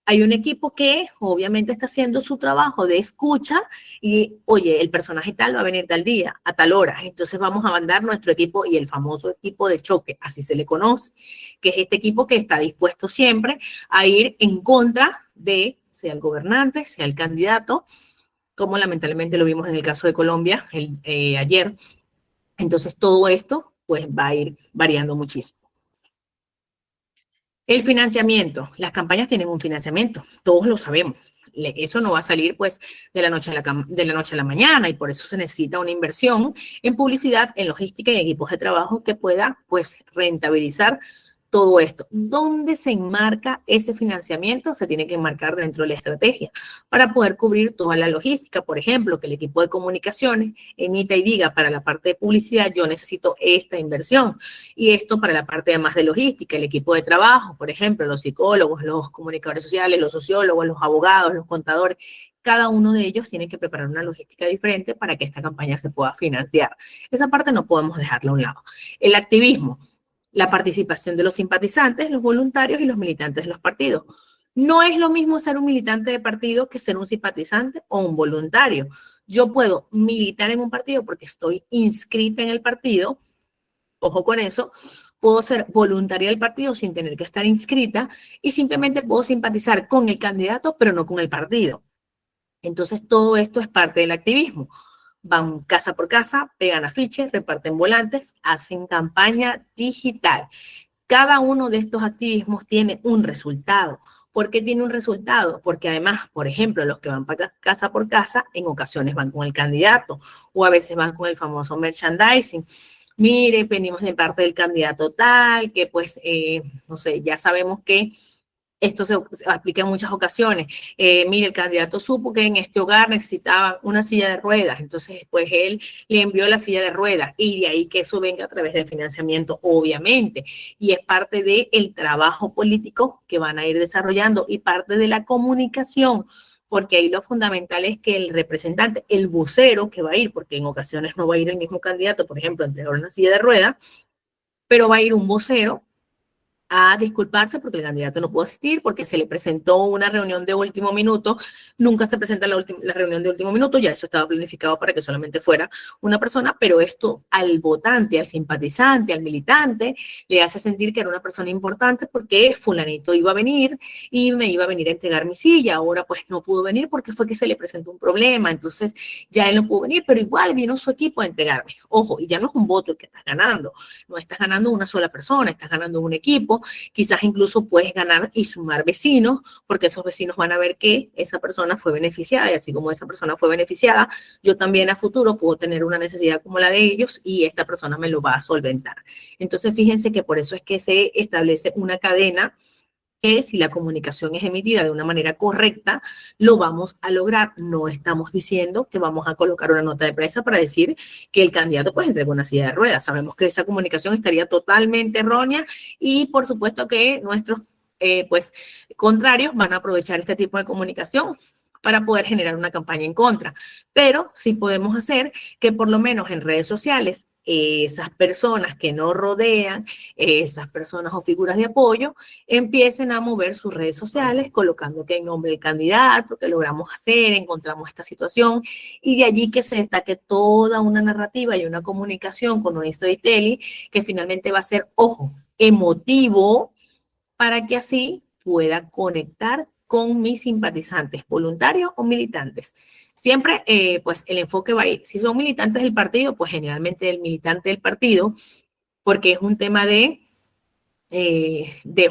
hay un equipo que obviamente está haciendo su trabajo de escucha y, oye, el personaje tal va a venir tal día, a tal hora, entonces vamos a mandar nuestro equipo y el famoso equipo de choque, así se le conoce, que es este equipo que está dispuesto siempre a ir en contra de, sea el gobernante, sea el candidato, como lamentablemente lo vimos en el caso de Colombia ayer. Entonces todo esto pues va a ir variando muchísimo. El financiamiento, las campañas tienen un financiamiento, todos lo sabemos. Eso no va a salir pues de la noche a la mañana y por eso se necesita una inversión en publicidad, en logística y en equipos de trabajo que pueda pues rentabilizar todo esto. ¿Dónde se enmarca ese financiamiento? Se tiene que enmarcar dentro de la estrategia para poder cubrir toda la logística. Por ejemplo, que el equipo de comunicaciones emita y diga para la parte de publicidad, yo necesito esta inversión. Y esto para la parte además de logística, el equipo de trabajo, por ejemplo, los psicólogos, los comunicadores sociales, los sociólogos, los abogados, los contadores, cada uno de ellos tiene que preparar una logística diferente para que esta campaña se pueda financiar. Esa parte no podemos dejarla a un lado. El activismo, la participación de los simpatizantes, los voluntarios y los militantes de los partidos. No es lo mismo ser un militante de partido que ser un simpatizante o un voluntario. Yo puedo militar en un partido porque estoy inscrita en el partido, ojo con eso, puedo ser voluntaria del partido sin tener que estar inscrita y simplemente puedo simpatizar con el candidato, pero no con el partido. Entonces, todo esto es parte del activismo. Van casa por casa, pegan afiches, reparten volantes, hacen campaña digital. Cada uno de estos activismos tiene un resultado. ¿Por qué tiene un resultado? Porque además, por ejemplo, los que van para casa por casa, en ocasiones van con el candidato o a veces van con el famoso merchandising. Mire, venimos de parte del candidato tal, que pues, no sé, ya sabemos que esto se aplica en muchas ocasiones. Mire, el candidato supo que en este hogar necesitaban una silla de ruedas, entonces pues él le envió la silla de ruedas y de ahí que eso venga a través del financiamiento, obviamente. Y es parte del trabajo político que van a ir desarrollando y parte de la comunicación, porque ahí lo fundamental es que el representante, el vocero que va a ir, porque en ocasiones no va a ir el mismo candidato, por ejemplo, a entregar una silla de ruedas, pero va a ir un vocero a disculparse porque el candidato no pudo asistir, porque se le presentó una reunión de último minuto. Nunca se presenta la reunión de último minuto, ya eso estaba planificado para que solamente fuera una persona, pero esto al votante, al simpatizante, al militante, le hace sentir que era una persona importante porque fulanito iba a venir y me iba a venir a entregar mi silla. Ahora pues no pudo venir porque fue que se le presentó un problema, entonces ya él no pudo venir, pero igual vino su equipo a entregarme. Ojo, y ya no es un voto el que estás ganando, no estás ganando una sola persona, estás ganando un equipo. Quizás incluso puedes ganar y sumar vecinos, porque esos vecinos van a ver que esa persona fue beneficiada y así como esa persona fue beneficiada, yo también a futuro puedo tener una necesidad como la de ellos y esta persona me lo va a solventar. Entonces, fíjense que por eso es que se establece una cadena que si la comunicación es emitida de una manera correcta, lo vamos a lograr. No estamos diciendo que vamos a colocar una nota de prensa para decir que el candidato pues entregó una silla de ruedas. Sabemos que esa comunicación estaría totalmente errónea y por supuesto que nuestros pues contrarios van a aprovechar este tipo de comunicación para poder generar una campaña en contra. Pero sí podemos hacer que por lo menos en redes sociales esas personas que nos rodean, esas personas o figuras de apoyo, empiecen a mover sus redes sociales colocando que en nombre del candidato, que logramos hacer, encontramos esta situación y de allí que se destaque toda una narrativa y una comunicación con un storytelling que finalmente va a ser, ojo, emotivo, para que así pueda conectar con mis simpatizantes, voluntarios o militantes. Siempre, pues, el enfoque va a ir. Si son militantes del partido, pues generalmente el militante del partido, porque es un tema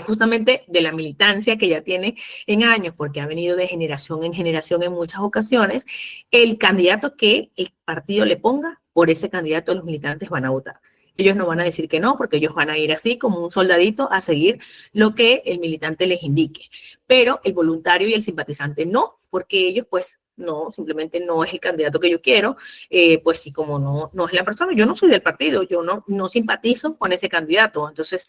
justamente de la militancia que ya tiene en años, porque ha venido de generación en generación en muchas ocasiones, el candidato que el partido le ponga, por ese candidato los militantes van a votar. Ellos no van a decir que no, porque ellos van a ir así como un soldadito a seguir lo que el militante les indique. Pero el voluntario y el simpatizante no, porque ellos pues no, simplemente no es el candidato que yo quiero, pues sí, como no es la persona, yo no soy del partido, yo no simpatizo con ese candidato, entonces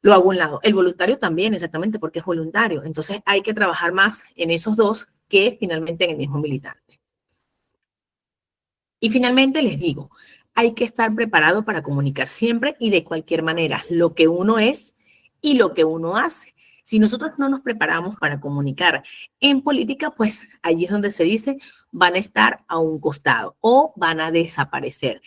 lo hago a un lado. El voluntario también, exactamente, porque es voluntario. Entonces hay que trabajar más en esos dos que finalmente en el mismo militante. Y finalmente les digo, hay que estar preparado para comunicar siempre y de cualquier manera lo que uno es y lo que uno hace. Si nosotros no nos preparamos para comunicar en política, pues allí es donde se dice van a estar a un costado o van a desaparecer.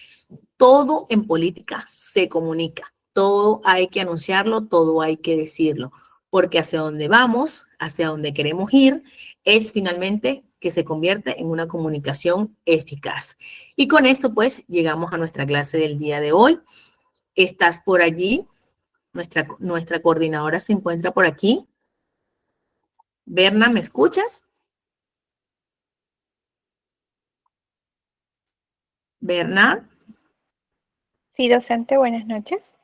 Todo en política se comunica, todo hay que anunciarlo, todo hay que decirlo, porque hacia donde vamos, hacia donde queremos ir, es finalmente que se convierte en una comunicación eficaz. Y con esto, pues, llegamos a nuestra clase del día de hoy. ¿Estás por allí? Nuestra coordinadora se encuentra por aquí. Berna, ¿me escuchas? Berna. Sí, docente, buenas noches.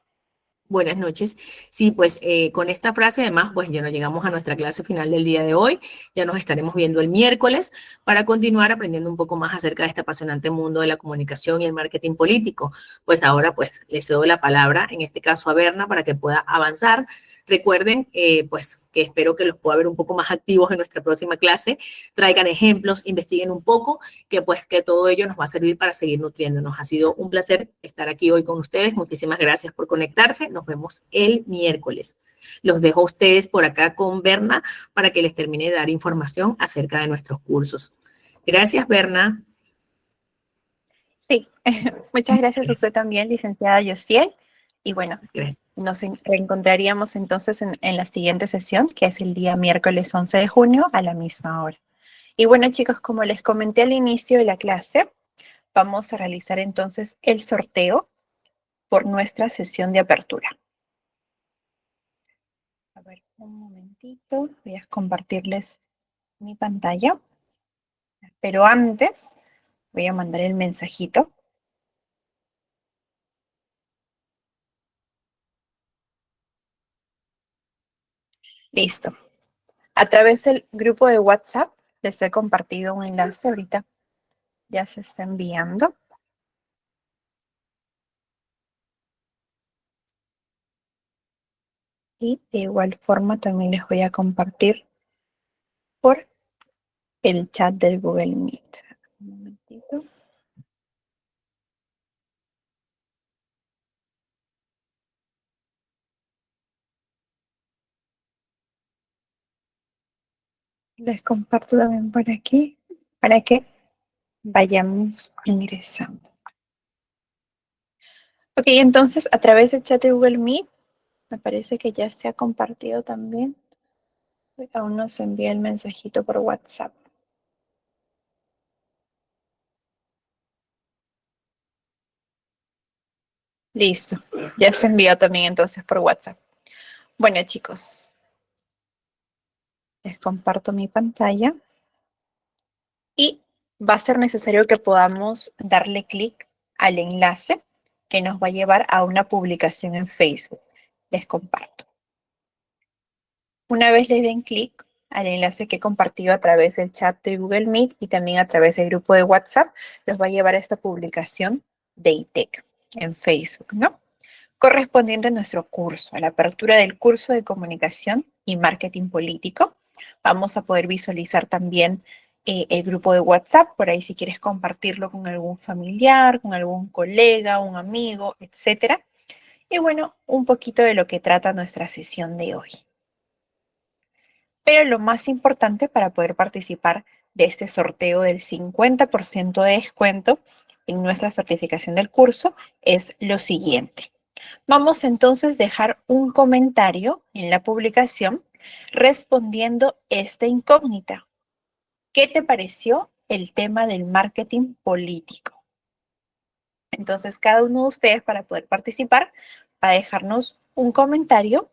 Buenas noches. Sí, pues con esta frase además, pues ya nos llegamos a nuestra clase final del día de hoy. Ya nos estaremos viendo el miércoles para continuar aprendiendo un poco más acerca de este apasionante mundo de la comunicación y el marketing político. Pues ahora pues le cedo la palabra, en este caso a Berna, para que pueda avanzar. Recuerden, pues que espero que los pueda ver un poco más activos en nuestra próxima clase. Traigan ejemplos, investiguen un poco, que pues que todo ello nos va a servir para seguir nutriéndonos. Ha sido un placer estar aquí hoy con ustedes. Muchísimas gracias por conectarse. Nos vemos el miércoles. Los dejo a ustedes por acá con Berna para que les termine de dar información acerca de nuestros cursos. Gracias, Berna. Sí, muchas gracias a usted también, licenciada Yosiel. Y bueno, Gracias. nos reencontraríamos entonces en la siguiente sesión, que es el día miércoles 11 de junio a la misma hora. Y bueno, chicos, como les comenté al inicio de la clase, vamos a realizar entonces el sorteo por nuestra sesión de apertura. A ver, un momentito, voy a compartirles mi pantalla. Pero antes, voy a mandar el mensajito. Listo. A través del grupo de WhatsApp les he compartido un enlace ahorita. Ya se está enviando. Y de igual forma también les voy a compartir por el chat del Google Meet. Un momentito. Les comparto también por aquí para que vayamos ingresando. Ok, entonces a través del chat de Google Meet, me parece que ya se ha compartido también. Aún no se envía el mensajito por WhatsApp. Listo, ya se envió también entonces por WhatsApp. Bueno, chicos, les comparto mi pantalla y va a ser necesario que podamos darle clic al enlace que nos va a llevar a una publicación en Facebook. Les comparto. Una vez le den clic al enlace que he compartido a través del chat de Google Meet y también a través del grupo de WhatsApp, los va a llevar a esta publicación de ITEC en Facebook, ¿no? Correspondiente a nuestro curso, a la apertura del curso de comunicación y marketing político. Vamos a poder visualizar también el grupo de WhatsApp, por ahí si quieres compartirlo con algún familiar, con algún colega, un amigo, etcétera. Y bueno, un poquito de lo que trata nuestra sesión de hoy. Pero lo más importante para poder participar de este sorteo del 50% de descuento en nuestra certificación del curso es lo siguiente. Vamos entonces a dejar un comentario en la publicación respondiendo esta incógnita. ¿Qué te pareció el tema del marketing político? Entonces, cada uno de ustedes, para poder participar, va a dejarnos un comentario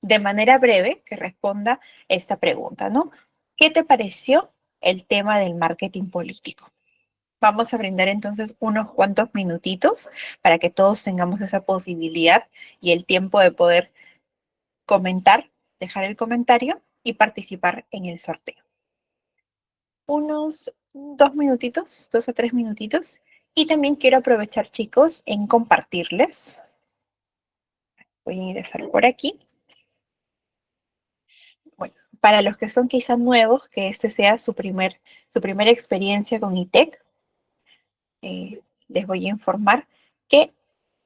de manera breve que responda esta pregunta, ¿no? ¿Qué te pareció el tema del marketing político? Vamos a brindar entonces unos cuantos minutitos para que todos tengamos esa posibilidad y el tiempo de poder comentar, dejar el comentario y participar en el sorteo. Unos 2 minutitos, 2 a 3 minutitos. Y también quiero aprovechar, chicos, en compartirles. Voy a ingresar por aquí. Bueno, para los que son quizás nuevos, que este sea su primera experiencia con ITEC, les voy a informar que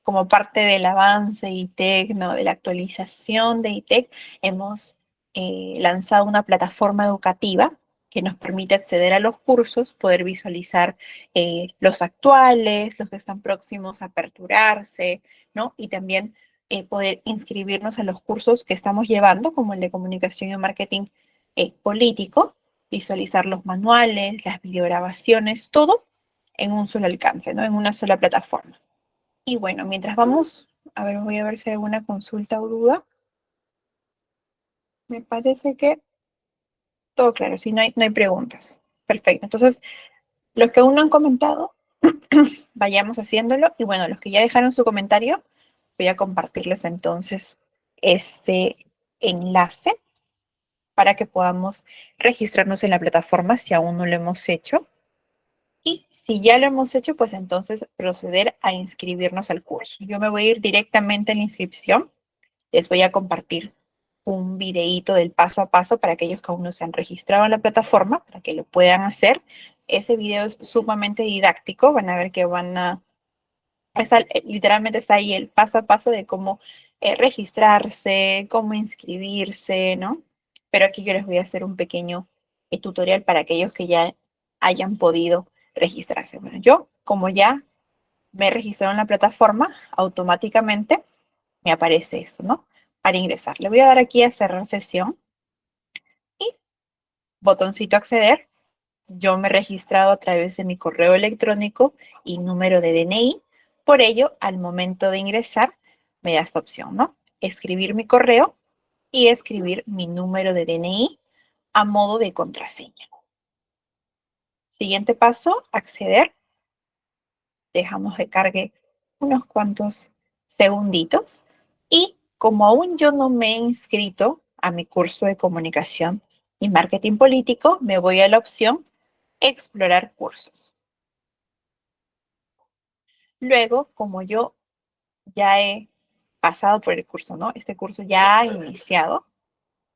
como parte del avance de ITEC, ¿no? De la actualización de ITEC, hemos lanzado una plataforma educativa que nos permite acceder a los cursos, poder visualizar los actuales, los que están próximos a aperturarse, ¿no? Y también poder inscribirnos a los cursos que estamos llevando, como el de comunicación y marketing político, visualizar los manuales, las videograbaciones, todo en un solo alcance, ¿no? En una sola plataforma. Y bueno, mientras vamos, a ver, voy a ver si hay alguna consulta o duda. Me parece que todo claro, sí, no hay preguntas. Perfecto. Entonces, los que aún no han comentado, vayamos haciéndolo. Y bueno, los que ya dejaron su comentario, voy a compartirles entonces este enlace para que podamos registrarnos en la plataforma si aún no lo hemos hecho. Y si ya lo hemos hecho, pues entonces proceder a inscribirnos al curso. Yo me voy a ir directamente a la inscripción. Les voy a compartir un videíto del paso a paso para aquellos que aún no se han registrado en la plataforma, para que lo puedan hacer. Ese video es sumamente didáctico. Van a ver que literalmente está ahí el paso a paso de cómo registrarse, cómo inscribirse, ¿no? Pero aquí yo les voy a hacer un pequeño tutorial para aquellos que ya hayan podido registrarse. Bueno, yo, como ya me he registrado en la plataforma, automáticamente me aparece eso, ¿no? Para ingresar. Le voy a dar aquí a cerrar sesión y botoncito acceder. Yo me he registrado a través de mi correo electrónico y número de DNI. Por ello, al momento de ingresar, me da esta opción, ¿no? Escribir mi correo y escribir mi número de DNI a modo de contraseña. Siguiente paso, acceder. Dejamos que cargue unos cuantos segunditos. Y como aún yo no me he inscrito a mi curso de comunicación y marketing político, me voy a la opción explorar cursos. Luego, como yo ya he pasado por el curso, ¿no? Este curso ya ha iniciado,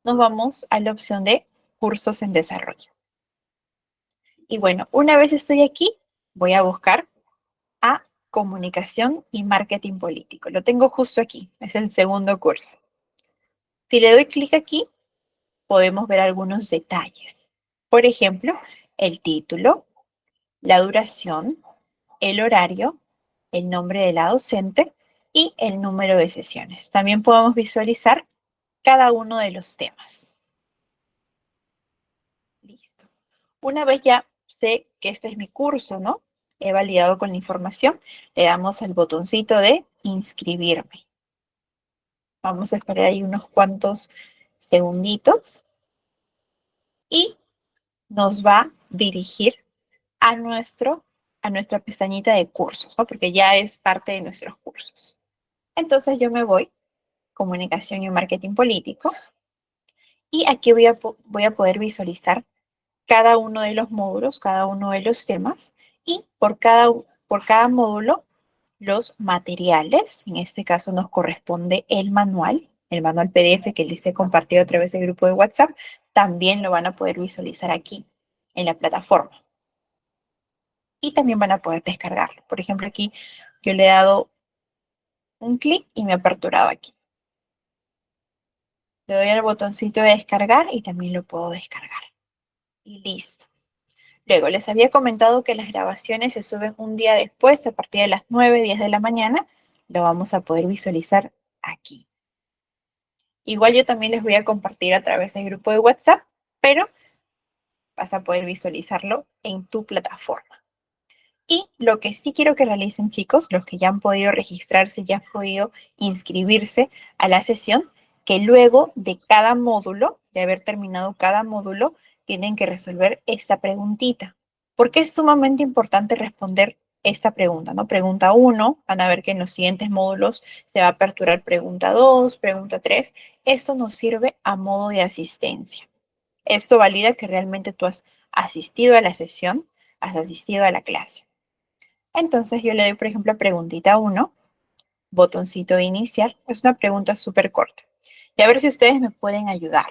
nos vamos a la opción de cursos en desarrollo. Y bueno, una vez estoy aquí, voy a buscar a comunicación y marketing político. Lo tengo justo aquí, es el segundo curso. Si le doy clic aquí, podemos ver algunos detalles. Por ejemplo, el título, la duración, el horario, el nombre de la docente y el número de sesiones. También podemos visualizar cada uno de los temas. Listo. Una vez ya sé que este es mi curso, ¿no? He validado con la información, le damos al botoncito de inscribirme. Vamos a esperar ahí unos cuantos segunditos y nos va a dirigir a nuestra pestañita de cursos, ¿no? Porque ya es parte de nuestros cursos. Entonces yo me voy, comunicación y marketing político, y aquí voy a poder visualizar cada uno de los módulos, cada uno de los temas, y por cada módulo los materiales. En este caso nos corresponde el manual PDF que les he compartido a través del grupo de WhatsApp, también lo van a poder visualizar aquí en la plataforma. Y también van a poder descargarlo. Por ejemplo, aquí yo le he dado un clic y me ha aperturado aquí. Le doy al botoncito de descargar y también lo puedo descargar. Y listo. Luego, les había comentado que las grabaciones se suben un día después, a partir de las 9, 10 de la mañana. lo vamos a poder visualizar aquí. Igual yo también les voy a compartir a través del grupo de WhatsApp, pero vas a poder visualizarlo en tu plataforma. Y lo que sí quiero que realicen, chicos, los que ya han podido registrarse, ya han podido inscribirse a la sesión, que luego de cada módulo, de haber terminado cada módulo, tienen que resolver esta preguntita. Porque es sumamente importante responder esta pregunta, ¿no? Pregunta 1, van a ver que en los siguientes módulos se va a aperturar pregunta 2, pregunta 3. Esto nos sirve a modo de asistencia. Esto valida que realmente tú has asistido a la sesión, has asistido a la clase. Entonces yo le doy, por ejemplo, a preguntita 1, botoncito de iniciar. Es una pregunta súper corta. Y a ver si ustedes me pueden ayudar.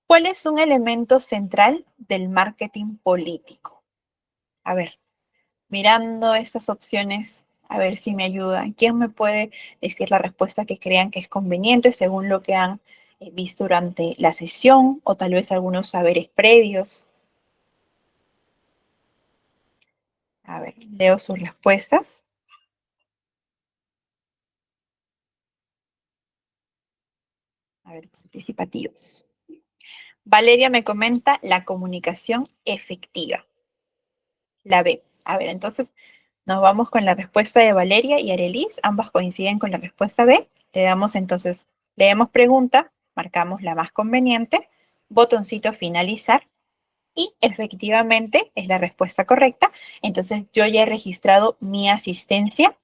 ¿Cuál es un elemento central del marketing político? A ver, mirando estas opciones, a ver si me ayudan. ¿Quién me puede decir la respuesta que crean que es conveniente según lo que han visto durante la sesión o tal vez algunos saberes previos? A ver, leo sus respuestas. A ver, participativos. Valeria me comenta la comunicación efectiva. La B. A ver, entonces nos vamos con la respuesta de Valeria y Arelis. Ambas coinciden con la respuesta B. Le damos entonces, leemos pregunta, marcamos la más conveniente, botoncito finalizar y efectivamente es la respuesta correcta. Entonces yo ya he registrado mi asistencia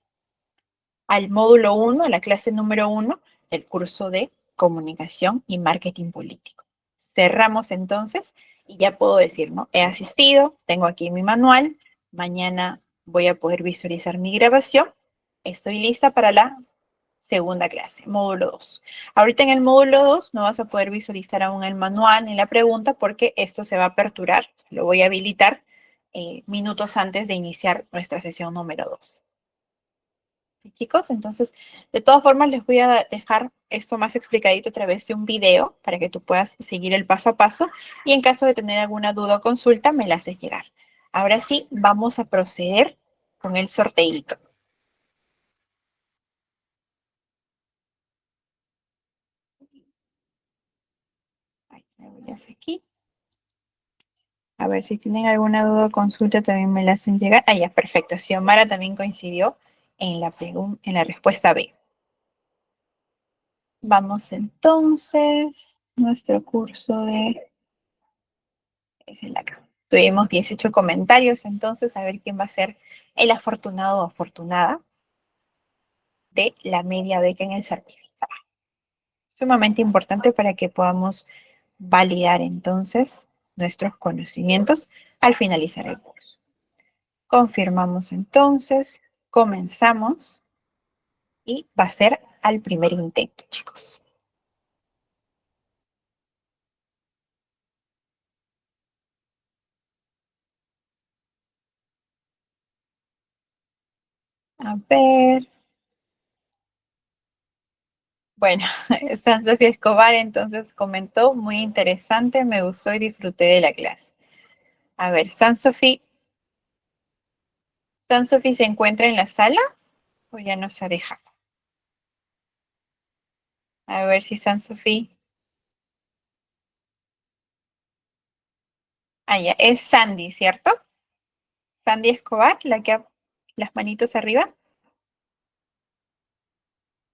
al módulo 1, a la clase número 1 del curso de comunicación y marketing político. Cerramos entonces y ya puedo decir, ¿no? He asistido, tengo aquí mi manual, mañana voy a poder visualizar mi grabación, estoy lista para la segunda clase, módulo 2. Ahorita en el módulo 2 no vas a poder visualizar aún el manual ni la pregunta porque esto se va a aperturar, lo voy a habilitar minutos antes de iniciar nuestra sesión número 2. ¿Sí, chicos? Entonces, de todas formas, les voy a dejar esto más explicadito a través de un video para que tú puedas seguir el paso a paso y en caso de tener alguna duda o consulta, me la haces llegar. Ahora sí, vamos a proceder con el sorteíto. Ahí, me voy hacia aquí. A ver si tienen alguna duda o consulta, también me la hacen llegar. Ah, ya, perfecto. Xiomara también coincidió en la respuesta B. Vamos entonces, nuestro curso de... Es el acá. Tuvimos 18 comentarios, entonces a ver quién va a ser el afortunado o afortunada de la media beca en el certificado. Sumamente importante para que podamos validar entonces nuestros conocimientos al finalizar el curso. Confirmamos entonces, comenzamos y va a ser al primer intento, chicos. A ver. Bueno, San Sofía Escobar entonces comentó, muy interesante, me gustó y disfruté de la clase. A ver, ¿San Sofía se encuentra en la sala o ya nos ha dejado? A ver si San Sofía. Ah, ya, es Sandy, ¿cierto? Sandy Escobar, la que ha las manitos arriba,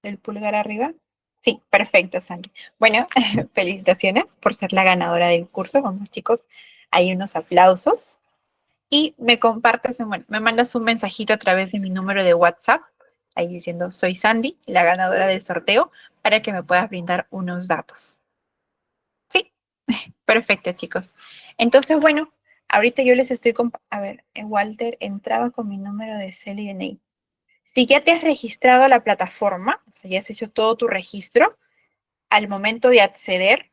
el pulgar arriba. Sí, perfecto, Sandy. Bueno, felicitaciones por ser la ganadora del curso. Vamos, chicos, hay unos aplausos. Y me compartes, bueno, me mandas un mensajito a través de mi número de WhatsApp, ahí diciendo, soy Sandy, la ganadora del sorteo, para que me puedas brindar unos datos. Sí, perfecto, chicos. Entonces, bueno, ahorita yo les estoy, a ver, Walter entraba con mi número de CEL y DNI. Si ya te has registrado a la plataforma, o sea, ya has hecho todo tu registro, al momento de acceder,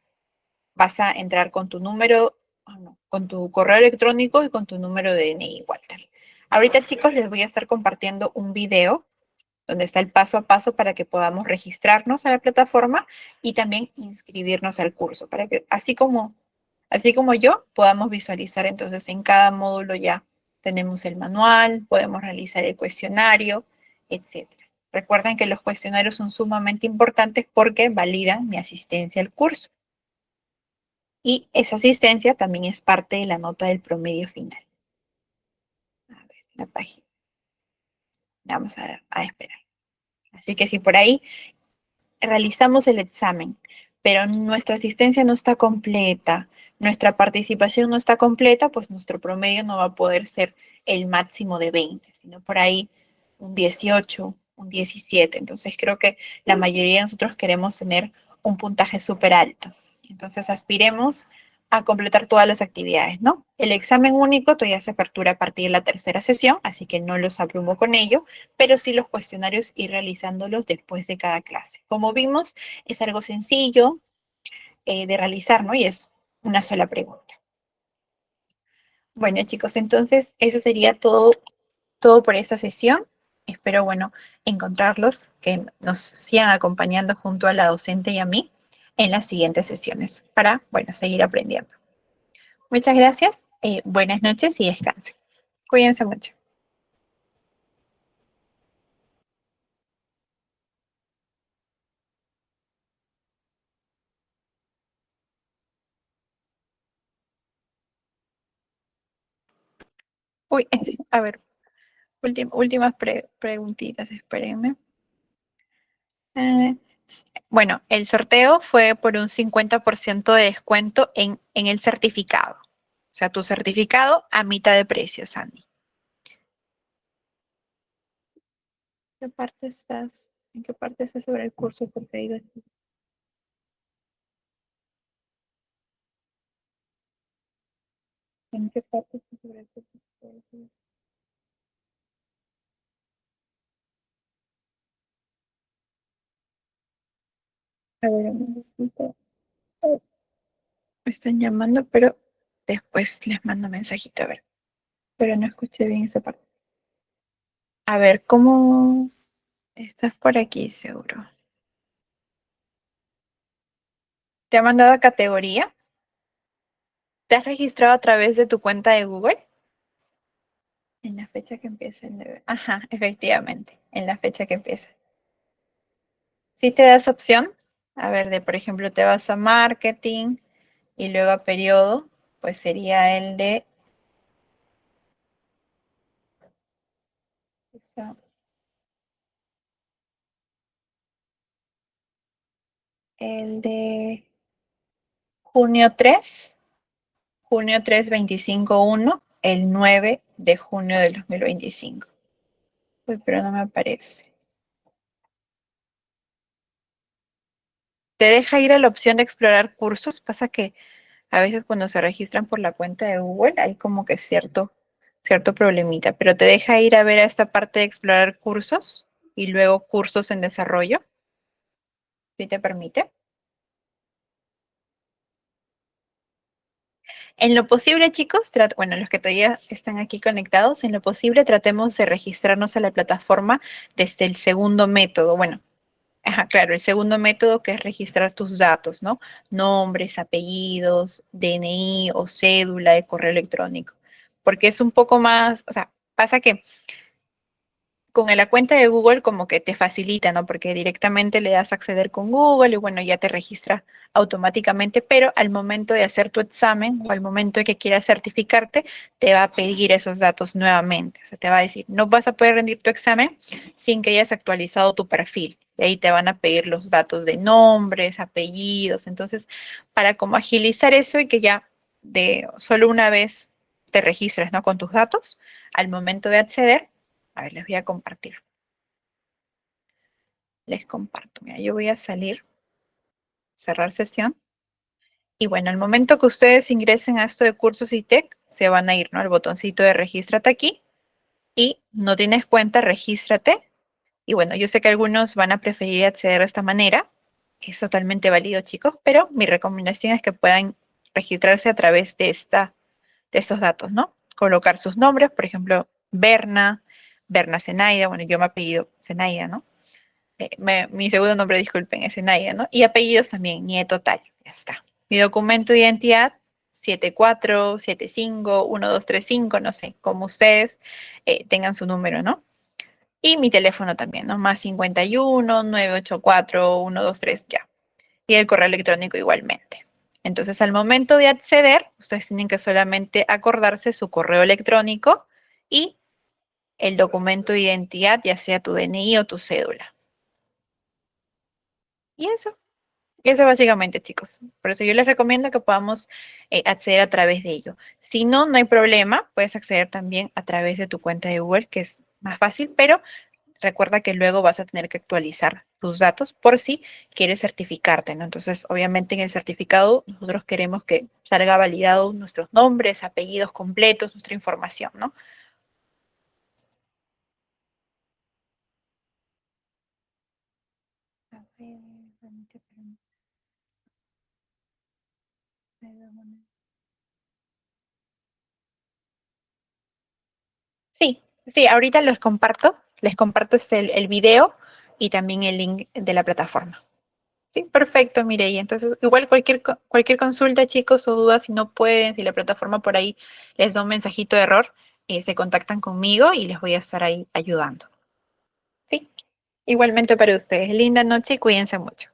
vas a entrar con tu número, no, con tu correo electrónico y con tu número de DNI, Walter. Ahorita, chicos, les voy a estar compartiendo un video donde está el paso a paso para que podamos registrarnos a la plataforma y también inscribirnos al curso, para que así como yo podamos visualizar entonces en cada módulo ya tenemos el manual, podemos realizar el cuestionario etcétera. Recuerden que los cuestionarios son sumamente importantes porque validan mi asistencia al curso. Y esa asistencia también es parte de la nota del promedio final. A ver, la página. Vamos a esperar. Así que si por ahí realizamos el examen, pero nuestra asistencia no está completa, nuestra participación no está completa, pues nuestro promedio no va a poder ser el máximo de 20, sino por ahí un 18, un 17. Entonces creo que la mayoría de nosotros queremos tener un puntaje súper alto. Entonces aspiremos a completar todas las actividades, ¿no? El examen único todavía se apertura a partir de la tercera sesión, así que no los abrumo con ello, pero sí los cuestionarios ir realizándolos después de cada clase. Como vimos, es algo sencillo de realizar, ¿no? Y es una sola pregunta. Bueno, chicos, entonces eso sería todo por esta sesión. Espero, bueno, encontrarlos, que nos sigan acompañando junto a la docente y a mí en las siguientes sesiones para, bueno, seguir aprendiendo. Muchas gracias, buenas noches y descansen. Cuídense mucho. Uy, a ver, últimas preguntitas, espérenme. Bueno, el sorteo fue por un 50% de descuento en el certificado. O sea, tu certificado a mitad de precio, Sandy. ¿Qué parte estás? ¿En qué parte estás sobre el curso? Porque ahí ¿en qué parte estás sobre el curso? A ver, un momentito. Me están llamando, pero después les mando mensajito, a ver. Pero no escuché bien esa parte. A ver, ¿cómo estás por aquí, seguro? ¿Te ha mandado a categoría? ¿Te has registrado a través de tu cuenta de Google? En la fecha que empieza el deber. Ajá, efectivamente, en la fecha que empieza. Si te das opción, a ver, de por ejemplo, te vas a marketing y luego a periodo, pues sería esa- el de junio 3, junio 3, 25/1, el 9 de junio del 2025. Uy, pero no me aparece. Te deja ir a la opción de explorar cursos. Pasa que a veces cuando se registran por la cuenta de Google hay como que cierto problemita, pero te deja ir a ver a esta parte de explorar cursos y luego cursos en desarrollo, si te permite. En lo posible, chicos, bueno, los que todavía están aquí conectados, en lo posible tratemos de registrarnos a la plataforma desde el segundo método. Bueno, ajá, claro, el segundo método que es registrar tus datos, ¿no? Nombres, apellidos, DNI o cédula de correo electrónico. Porque es un poco más, o sea, pasa que con la cuenta de Google como que te facilita, ¿no? Porque directamente le das a acceder con Google y bueno, ya te registra automáticamente, pero al momento de hacer tu examen o al momento de que quieras certificarte, te va a pedir esos datos nuevamente. O sea, te va a decir, no vas a poder rendir tu examen sin que hayas actualizado tu perfil. Y ahí te van a pedir los datos de nombres, apellidos. Entonces, para como agilizar eso y que ya de solo una vez te registres, ¿no? Con tus datos, al momento de acceder, a ver, les voy a compartir. Les comparto. Mira, yo voy a salir, cerrar sesión. Y bueno, al momento que ustedes ingresen a esto de cursos ITEC, se van a ir, ¿no? Al botoncito de regístrate aquí. Y no tienes cuenta, regístrate. Y bueno, yo sé que algunos van a preferir acceder de esta manera. Es totalmente válido, chicos. Pero mi recomendación es que puedan registrarse a través de estos datos, ¿no? Colocar sus nombres, por ejemplo, Berna Zenaida. Bueno, yo me apellido Zenaida, ¿no? Mi segundo nombre, disculpen, es Enaida, ¿no? Y apellidos también, Nieto tal, ya está. Mi documento de identidad, 74751235, no sé, como ustedes tengan su número, ¿no? Y mi teléfono también, ¿no? Más 51 984 123 ya. Y el correo electrónico igualmente. Entonces, al momento de acceder, ustedes tienen que solamente acordarse su correo electrónico y el documento de identidad, ya sea tu DNI o tu cédula. Y eso básicamente, chicos. Por eso yo les recomiendo que podamos acceder a través de ello. Si no, no hay problema, puedes acceder también a través de tu cuenta de Google, que es más fácil, pero recuerda que luego vas a tener que actualizar tus datos por si quieres certificarte, ¿no? Entonces, obviamente en el certificado nosotros queremos que salga validado nuestros nombres, apellidos completos, nuestra información, ¿no? A ver, sí, sí, ahorita les comparto el video y también el link de la plataforma. Sí, perfecto, Mireia. Entonces, igual cualquier consulta, chicos, o dudas, si no pueden, si la plataforma por ahí les da un mensajito de error, se contactan conmigo y les voy a estar ahí ayudando. Sí, igualmente para ustedes. Linda noche y cuídense mucho.